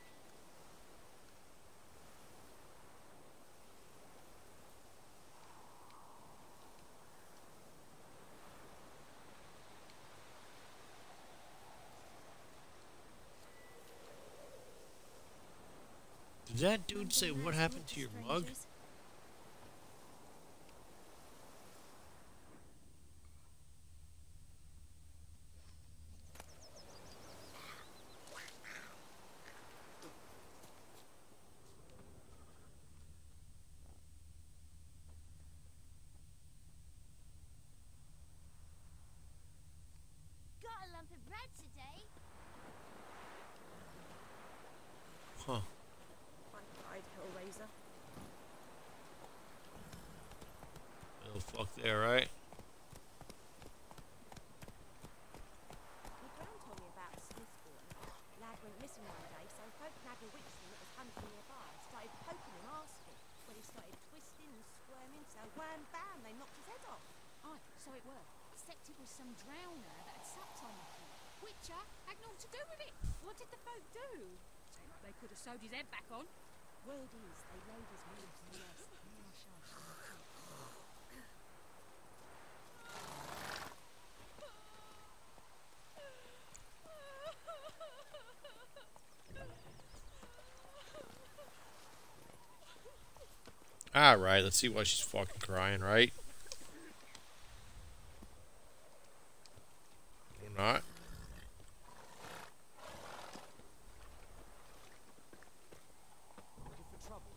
Speaker 1: Did that dude say what happened to your mug?
Speaker 5: Got a lump of bread today.
Speaker 1: Huh.
Speaker 3: I cried, Hellraiser.
Speaker 1: Little fuck there, right?
Speaker 8: My gran told me about a Smith boy. Lad went missing one day, so folk nagged a witch thing that was hunting nearby. Started poking him, asking. When he started twisting and squirming, so wham bam, they knocked his head off.
Speaker 5: Aye, so it were. Except it was some drowner that had supped on the kid. Witcher had naught to do with it.
Speaker 8: What did the folk do?
Speaker 5: Seemed like they could have sewed his head back on.
Speaker 8: Word is, they laid his meal to the nest.
Speaker 1: Alright, let's see why she's fucking crying, right? Or not.
Speaker 6: Ready for trouble?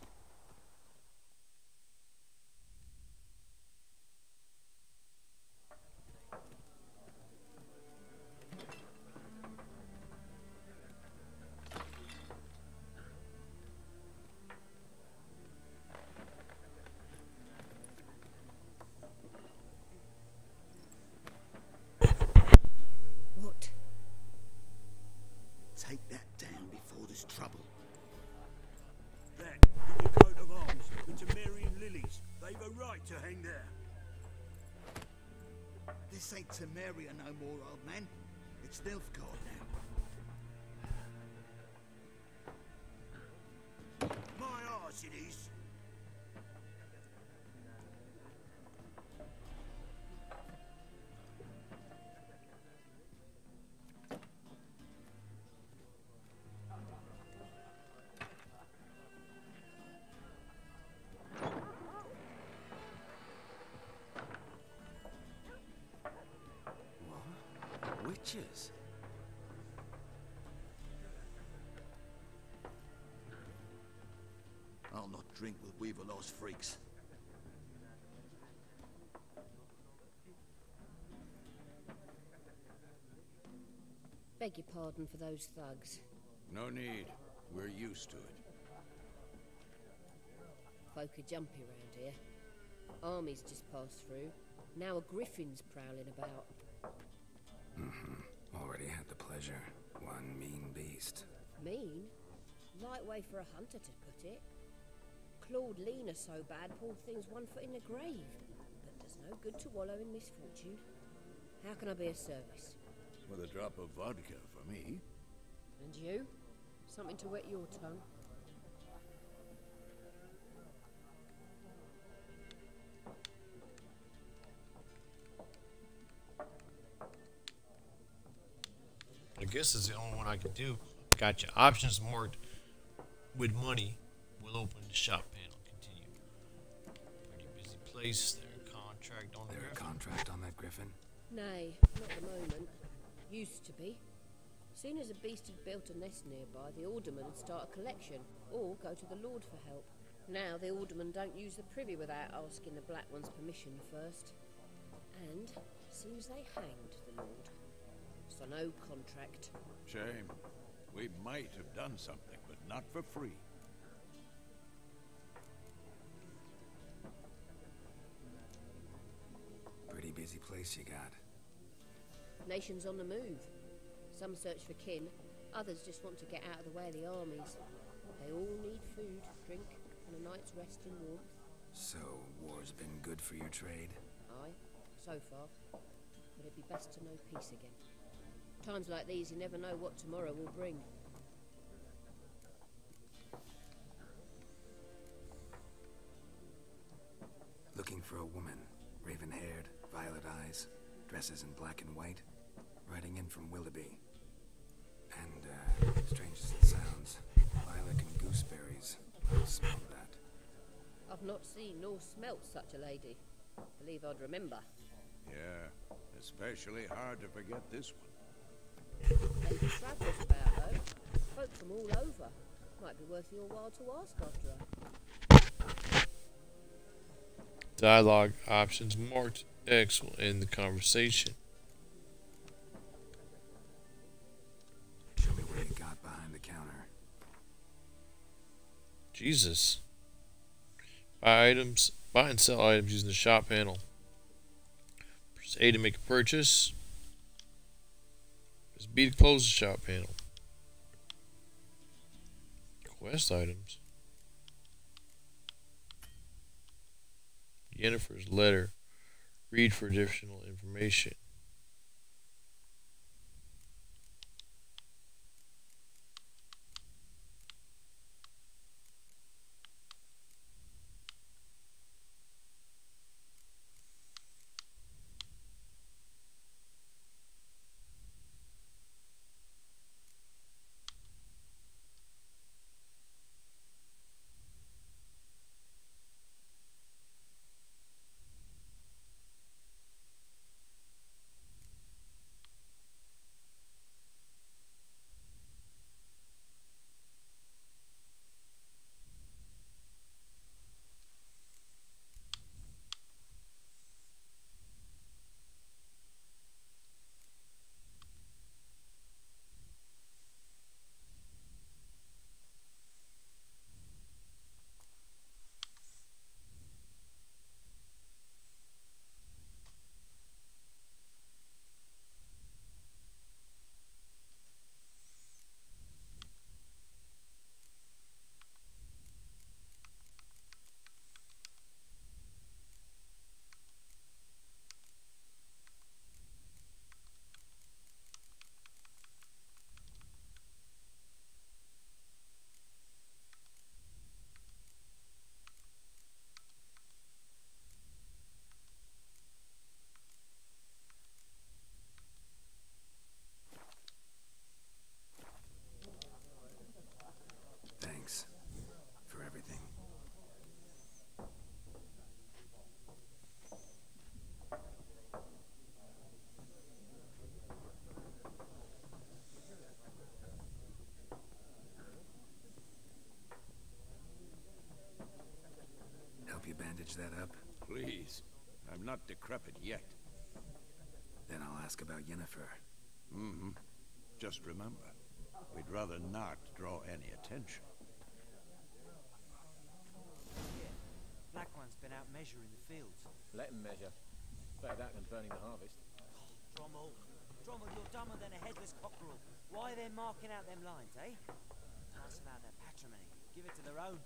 Speaker 3: What?
Speaker 2: Take that down before there's trouble.
Speaker 6: That, with your coat of arms, the Temerian lilies. They've a right to hang there.
Speaker 2: This ain't Temeria no more, old man. It's Nilfgaard now.
Speaker 6: My arse it is.
Speaker 2: Witches? I'll not drink with Weaverlaw's freaks.
Speaker 8: Beg your pardon for those thugs.
Speaker 4: No need. We're used to it.
Speaker 8: Folk are jumpy round here. Armies just passed through. Now a griffin's prowling about.
Speaker 9: Already had the pleasure. One mean beast.
Speaker 8: Mean? Light way for a hunter to put it. Clawed Lena so bad, poor thing's 1 foot in the grave. But does no good to wallow in misfortune. How can I be of service?
Speaker 4: With a drop of vodka for me.
Speaker 8: And you? Something to wet your tongue?
Speaker 1: I guess it's the only one I can do. Gotcha. Options marked with money will open the shop panel. Continue. Pretty busy place. Their contract on
Speaker 9: There
Speaker 1: there.
Speaker 9: a contract on that griffin?
Speaker 8: Nay, not at the moment. Used to be. Soon as a beast had built a nest nearby, the alderman would start a collection, or go to the lord for help. Now the aldermen don't use the privy without asking the Black One's permission first. And seems they hanged the lord. So no contract.
Speaker 4: Shame. We might have done something, but not for free.
Speaker 9: Pretty busy place you got.
Speaker 8: Nations on the move. Some search for kin, others just want to get out of the way of the armies. They all need food, drink, and a night's rest in warmth.
Speaker 9: So, war's been good for your trade?
Speaker 8: Aye, so far. But it'd be best to know peace again. Times like these, you never know what tomorrow will bring.
Speaker 9: Looking for a woman. Raven-haired, violet eyes, dresses in black and white. Riding in from Willoughby. And, strange as it sounds, lilac and gooseberries. I'll smell that.
Speaker 8: I've not seen nor smelt such a lady. Believe I'd remember.
Speaker 4: Yeah, especially hard to forget this one.
Speaker 8: Lady travels about her. Folk from all over. Might be worth your while to ask after her.
Speaker 1: Dialogue options marked X will end the conversation.
Speaker 9: Show me what you got behind the counter.
Speaker 1: Jesus. Buy items. Buy and sell items using the shop panel. Press A to make a purchase. Press B to close the shop panel. Quest items. Yennefer's letter. Read for additional information.
Speaker 9: Thanks. For everything. Help you bandage that up?
Speaker 4: Please. I'm not decrepit yet.
Speaker 9: Then I'll ask about Yennefer.
Speaker 4: Mm-hmm. Just remember, we'd rather not draw any attention.
Speaker 10: Black One's been out measuring the fields.
Speaker 11: Let him measure. Better that than burning the harvest.
Speaker 10: Drommel, you're dumber than a headless cockerel. Why are they marking out them lines, eh? Tell us about their patrimony. Give it to their own.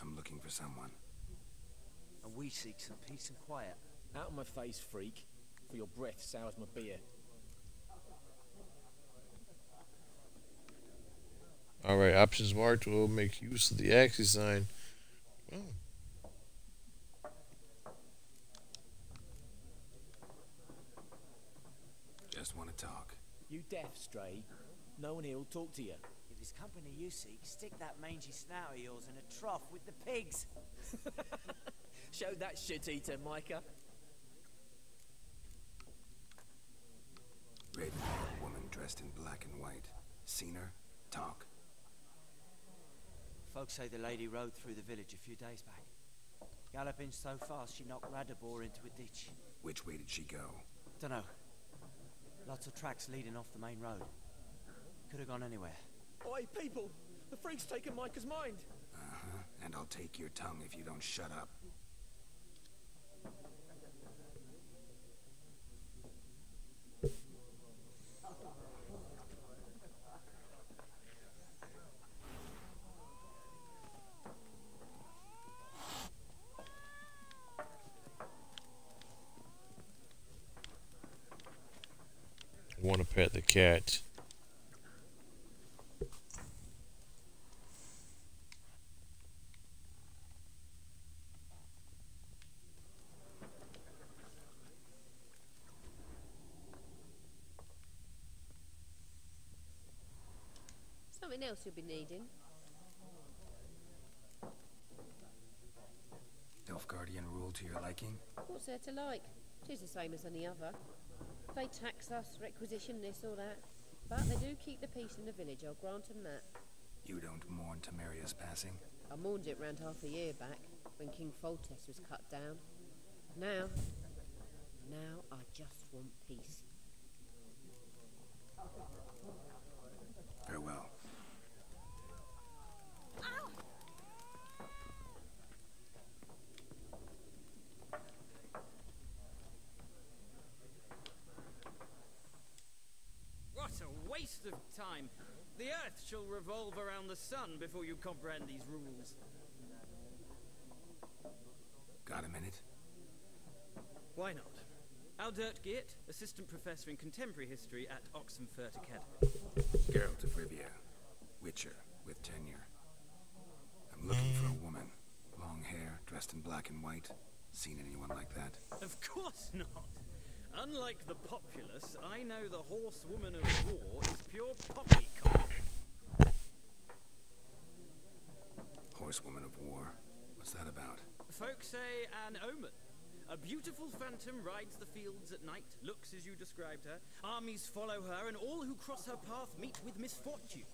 Speaker 9: I'm looking for someone.
Speaker 10: And we seek some peace and quiet.
Speaker 11: Out of my face, freak. For your breath sours my beer.
Speaker 1: Alright, options marked will make use of the axis sign. Oh.
Speaker 9: Just want to talk.
Speaker 11: You deaf, Stray? No one here will talk to you.
Speaker 10: If it's company you seek, stick that mangy snout of yours in a trough with the pigs.
Speaker 11: Show that shit-eater, Micah.
Speaker 9: Raven-haired woman dressed in black and white. Seen her? Talk.
Speaker 10: Folks say the lady rode through the village a few days back. Galloping so fast she knocked Radabor into a ditch.
Speaker 9: Which way did she go?
Speaker 10: Dunno. Lots of tracks leading off the main road. Could have gone anywhere.
Speaker 6: Oi, people! The freak's taken Micah's mind!
Speaker 9: Uh-huh, and I'll take your tongue if you don't shut up.
Speaker 1: I want to pet the cat.
Speaker 8: Something else you'll be needing.
Speaker 9: Nilfgaardian rule to your liking?
Speaker 8: What's there to like? 'Tis the same as any other. They tax us, requisition this or that. But they do keep the peace in the village, I'll grant them that.
Speaker 9: You don't mourn Temeria's passing?
Speaker 8: I mourned it round half a year back, when King Foltest was cut down. Now I just want peace.
Speaker 9: Farewell.
Speaker 12: What a waste of time! The Earth shall revolve around the sun before you comprehend these rules.
Speaker 9: Got a minute?
Speaker 12: Why not? Aldert Geert, Assistant Professor in Contemporary History at Oxenfurt Academy.
Speaker 9: Geralt of Rivia. Witcher, with tenure. I'm looking for a woman. Long hair, dressed in black and white. Seen anyone like that?
Speaker 12: Of course not! Unlike the populace, I know the horsewoman of war is pure poppycock.
Speaker 9: Horsewoman of war? What's that about?
Speaker 12: Folk say an omen. A beautiful phantom rides the fields at night, looks as you described her. Armies follow her, and all who cross her path meet with misfortune.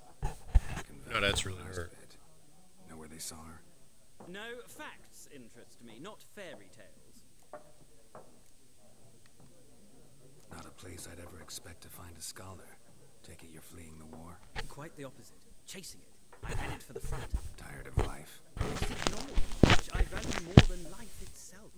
Speaker 1: No, that's really her.
Speaker 9: Know where they saw her?
Speaker 12: No, facts interest me, not fairy tales.
Speaker 9: Not a place I'd ever expect to find a scholar. Take it you're fleeing the war?
Speaker 12: Quite the opposite. Chasing it. I'm headed for the front.
Speaker 9: Tired of life?
Speaker 12: I seek knowledge, which I value more than life itself.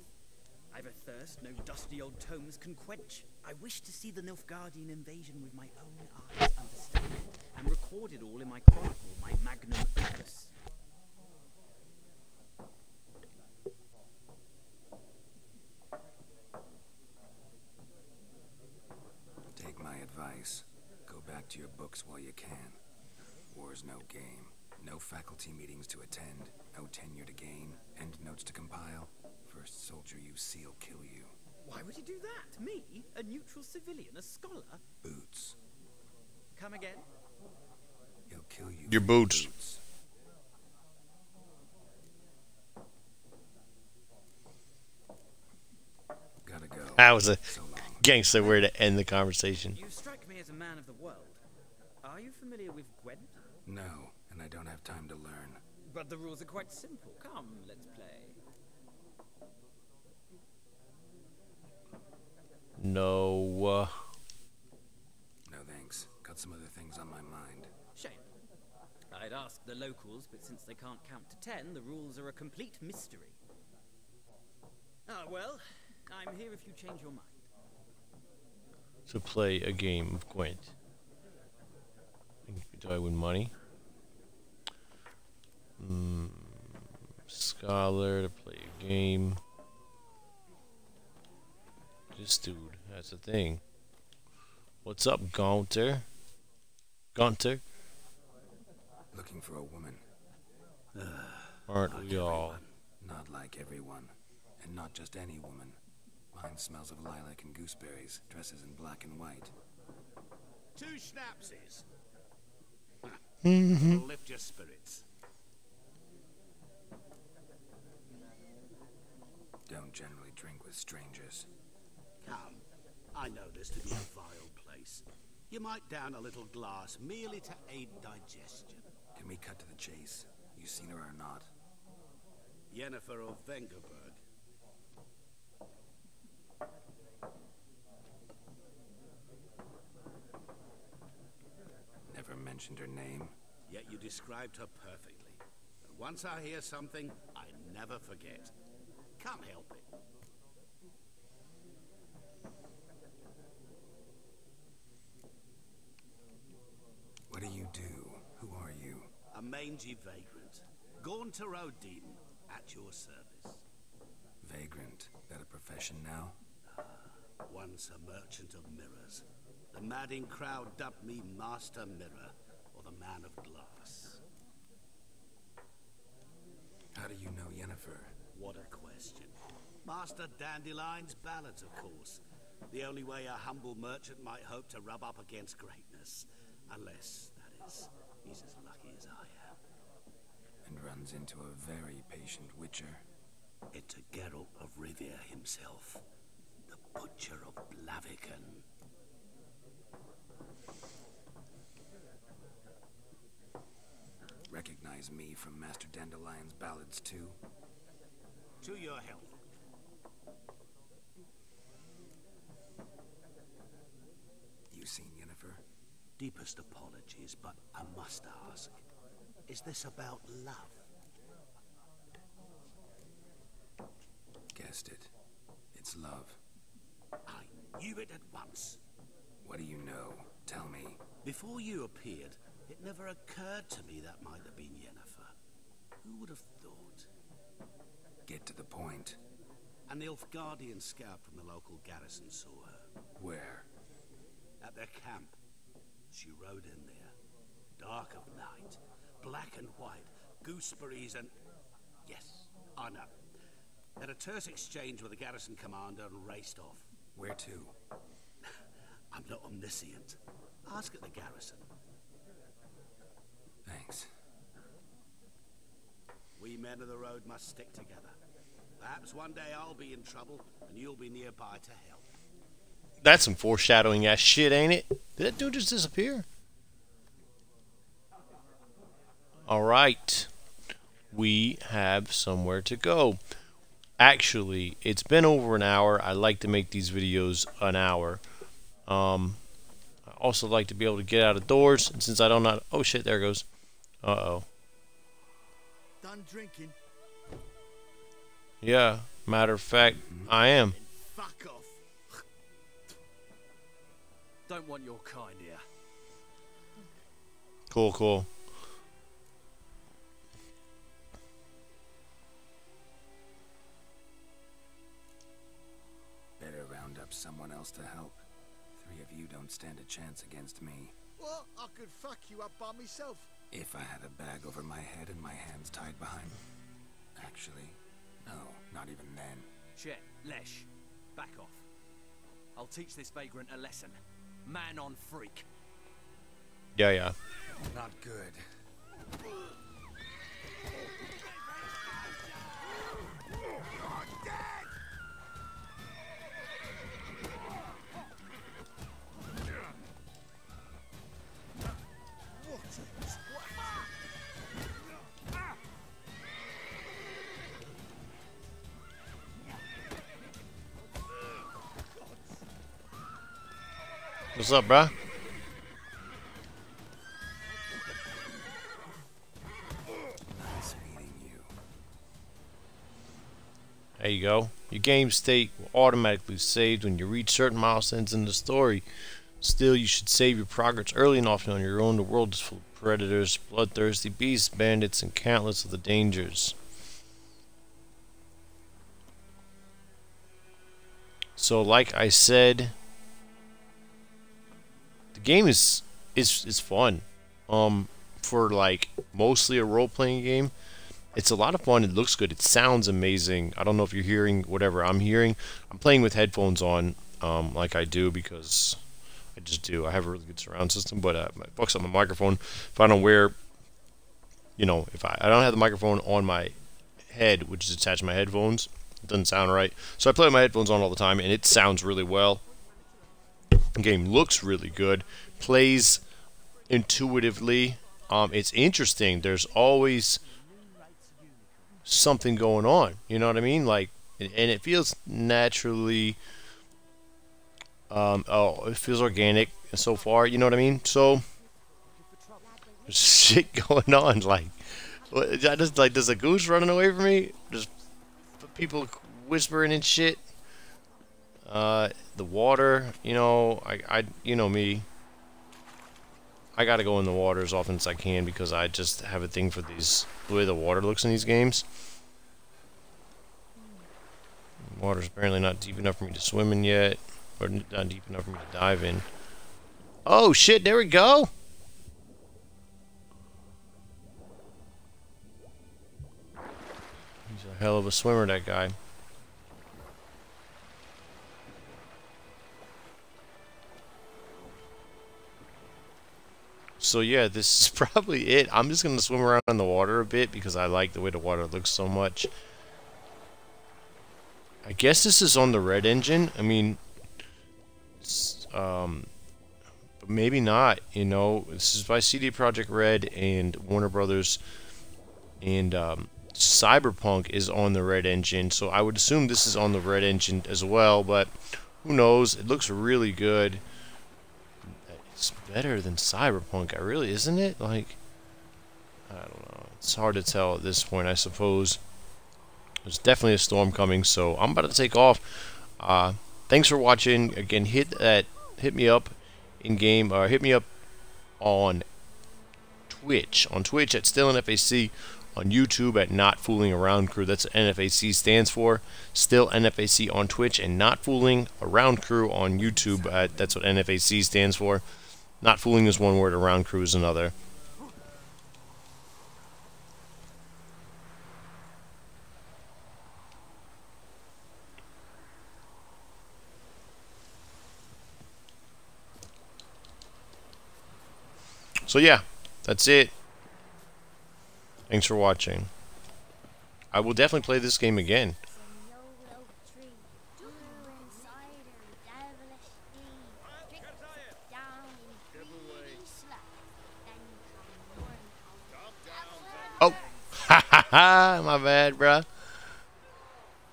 Speaker 12: I've a thirst no dusty old tomes can quench. I wish to see the Nilfgaardian invasion with my own eyes, understand it, and record it all in my chronicle, my magnum opus.
Speaker 9: Take my advice. Go back to your books while you can. War's no game. No faculty meetings to attend. No tenure to gain. Endnotes to compile. First soldier you see will kill you.
Speaker 12: Why would he do that? Me? A neutral civilian? A scholar?
Speaker 9: Boots.
Speaker 12: Come again?
Speaker 9: He'll kill you.
Speaker 1: Your boots.
Speaker 9: Gotta go.
Speaker 1: That was a gangster way to end the conversation.
Speaker 12: You strike me as a man of the world. Are you familiar with Gwent?
Speaker 9: No, and I don't have time to learn.
Speaker 12: But the rules are quite simple. Come, let's play.
Speaker 1: No.
Speaker 9: No thanks. Got some other things on my mind.
Speaker 12: Shame. I'd ask the locals, but since they can't count to 10, the rules are a complete mystery. Ah, well, I'm here if you change your mind.
Speaker 1: To play a game of Gwent. Do I win money? Scholar to play a game. This dude has a thing. What's up, Gunter? Gunter?
Speaker 9: Looking for a woman.
Speaker 1: Aren't we all?
Speaker 9: Not like everyone. And not just any woman. Mine smells of lilac and gooseberries. Dresses in black and white.
Speaker 13: 2 schnapsies. It'll lift your spirits.
Speaker 9: Don't generally drink with strangers.
Speaker 13: Come. I know this to be a vile place. You might down a little glass merely to aid digestion.
Speaker 9: Can we cut to the chase? You seen her or not?
Speaker 13: Yennefer of Vengerberg.
Speaker 9: mentioned her name.
Speaker 13: Yet you described her perfectly. And once I hear something, I never forget. Can't help it.
Speaker 9: What do you do? Who are you?
Speaker 13: A mangy vagrant. Gone to Rodin, at your service.
Speaker 9: Vagrant. That a profession now?
Speaker 13: Once a merchant of mirrors. The madding crowd dubbed me Master Mirror, or the Man of Glass.
Speaker 9: How do you know Yennefer?
Speaker 13: What a question. Master Dandelion's ballads, of course. The only way a humble merchant might hope to rub up against greatness. Unless, that is, he's as lucky as I am.
Speaker 9: And runs into a very patient witcher.
Speaker 13: It's a Geralt of Rivia himself. The Butcher of Blaviken.
Speaker 9: Recognize me from Master Dandelion's ballads too?
Speaker 13: To your health.
Speaker 9: You seen Yennefer?
Speaker 13: Deepest apologies, but I must ask. Is this about love?
Speaker 9: Guessed it. It's love.
Speaker 13: I knew it at once.
Speaker 9: What do you know? Tell me.
Speaker 13: Before you appeared, it never occurred to me that might have been Yennefer. Who would have thought?
Speaker 9: Get to the point.
Speaker 13: An Nilfgaardian scout from the local garrison saw her.
Speaker 9: Where?
Speaker 13: At their camp. She rode in there. Dark of night. Black and white. Gooseberries and... Yes, I know. Had a terse exchange with the garrison commander and raced off.
Speaker 9: Where to?
Speaker 13: I'm not omniscient. Ask at the garrison.
Speaker 9: Thanks.
Speaker 13: We men of the road must stick together. Perhaps one day I'll be in trouble and you'll be nearby to help.
Speaker 1: That's some foreshadowing ass shit, ain't it? Did that dude just disappear? Alright. We have somewhere to go. Actually, it's been over an hour. I like to make these videos an hour. I also like to be able to get out of doors. And since I don't know... Oh shit, there it goes. Uh-oh.
Speaker 12: Done drinking?
Speaker 1: Yeah, matter of fact, I am.
Speaker 12: Fuck off. Don't want your kind here.
Speaker 1: Cool, cool.
Speaker 9: Better round up someone else to help. Three of you don't stand a chance against me.
Speaker 12: Well, I could fuck you up by myself.
Speaker 9: If I had a bag over my head and my hands tied behind me. Actually, no, not even then.
Speaker 12: Shit, Lesh, back off. I'll teach this vagrant a lesson. Man on freak.
Speaker 1: Yeah, yeah.
Speaker 9: Not good.
Speaker 1: What's up, bruh?
Speaker 9: Nice meeting you.
Speaker 1: There you go. Your game state will automatically save when you reach certain milestones in the story. Still, you should save your progress early and often on your own. The world is full of predators, bloodthirsty beasts, bandits, and countless of the dangers. So, like I said, the game is fun. For like mostly a role-playing game, it's a lot of fun. It looks good. It sounds amazing. I don't know if you're hearing whatever I'm hearing. I'm playing with headphones on, like I do because I just do. I have a really good surround system, but it fucks up my microphone. If I don't wear, you know, if I don't have the microphone on my head, which is attached to my headphones, it doesn't sound right. So I play with my headphones on all the time, and it sounds really well. The game looks really good. Plays intuitively. It's interesting. There's always something going on. You know what I mean? Like, and it feels naturally. It feels organic so far. You know what I mean? So, There's shit going on. Like, I just like, there's a goose running away from me. There's people whispering and shit. The water, you know, you know me. I gotta go in the water as often as I can because I just have a thing for these, the way the water looks in these games. Water's apparently not deep enough for me to swim in yet, or not deep enough for me to dive in. Oh shit, there we go! He's a hell of a swimmer, that guy. So yeah, this is probably it. I'm just gonna swim around in the water a bit because I like the way the water looks so much. I guess this is on the Red engine. I mean, but maybe not. You know, this is by CD Projekt Red and Warner Brothers, and Cyberpunk is on the Red engine. So I would assume this is on the Red engine as well. But who knows? It looks really good. It's better than Cyberpunk, isn't it? Like, I don't know. It's hard to tell at this point, I suppose. There's definitely a storm coming, so I'm about to take off. Thanks for watching. Again, hit me up in game, or hit me up on Twitch. On Twitch at Still NFAC. On YouTube at Not Fooling Around Crew. That's what NFAC stands for. Still NFAC on Twitch, and Not Fooling Around Crew on YouTube. That's what NFAC stands for. Not Fooling is one word, Around Crew is another. So yeah, that's it. Thanks for watching. I will definitely play this game again. Oh, ha ha ha! My bad, bruh.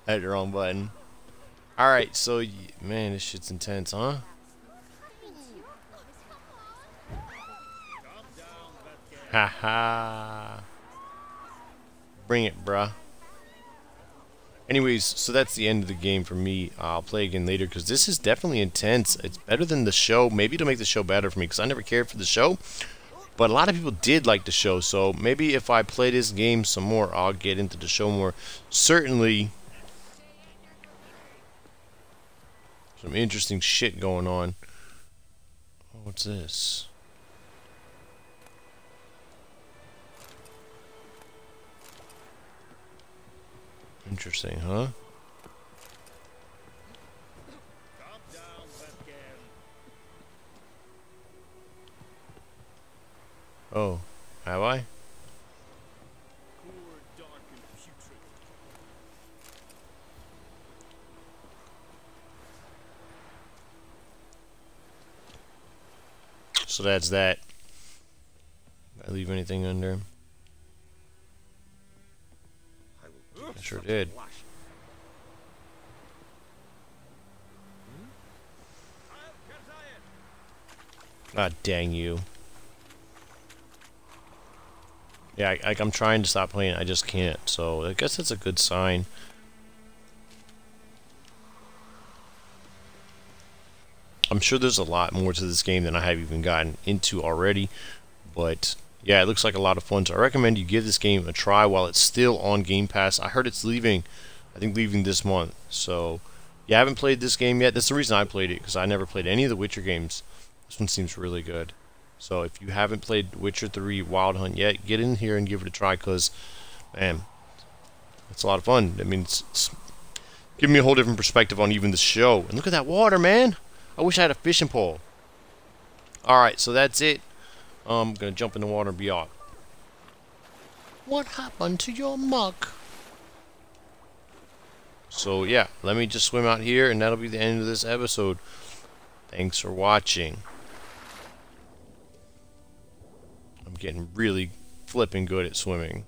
Speaker 1: I hit the wrong button. Alright, so, man, this shit's intense, huh? Ha ha! Bring it, bruh. Anyways, so that's the end of the game for me. I'll play again later because this is definitely intense. It's better than the show. Maybe it'll make the show better for me because I never cared for the show. But a lot of people did like the show, so maybe if I play this game some more, I'll get into the show more. Certainly, some interesting shit going on. Oh, what's this? Interesting, huh? Oh, have I? So that's that. Did I leave anything under? I sure did. Ah, dang you. Yeah, I'm trying to stop playing, I just can't. So I guess that's a good sign. I'm sure there's a lot more to this game than I have even gotten into already. But yeah, it looks like a lot of fun. So I recommend you give this game a try while it's still on Game Pass. I heard it's leaving, I think leaving this month. So you haven't played this game yet. That's the reason I played it, because I never played any of the Witcher games. This one seems really good. So if you haven't played Witcher 3 Wild Hunt yet, get in here and give it a try, because, man, it's a lot of fun. I mean, it's giving me a whole different perspective on even the show. And look at that water, man! I wish I had a fishing pole. Alright, so that's it. I'm gonna jump in the water and be off. What happened to your mug? So yeah, let me just swim out here, and that'll be the end of this episode. Thanks for watching. I'm getting really flipping good at swimming.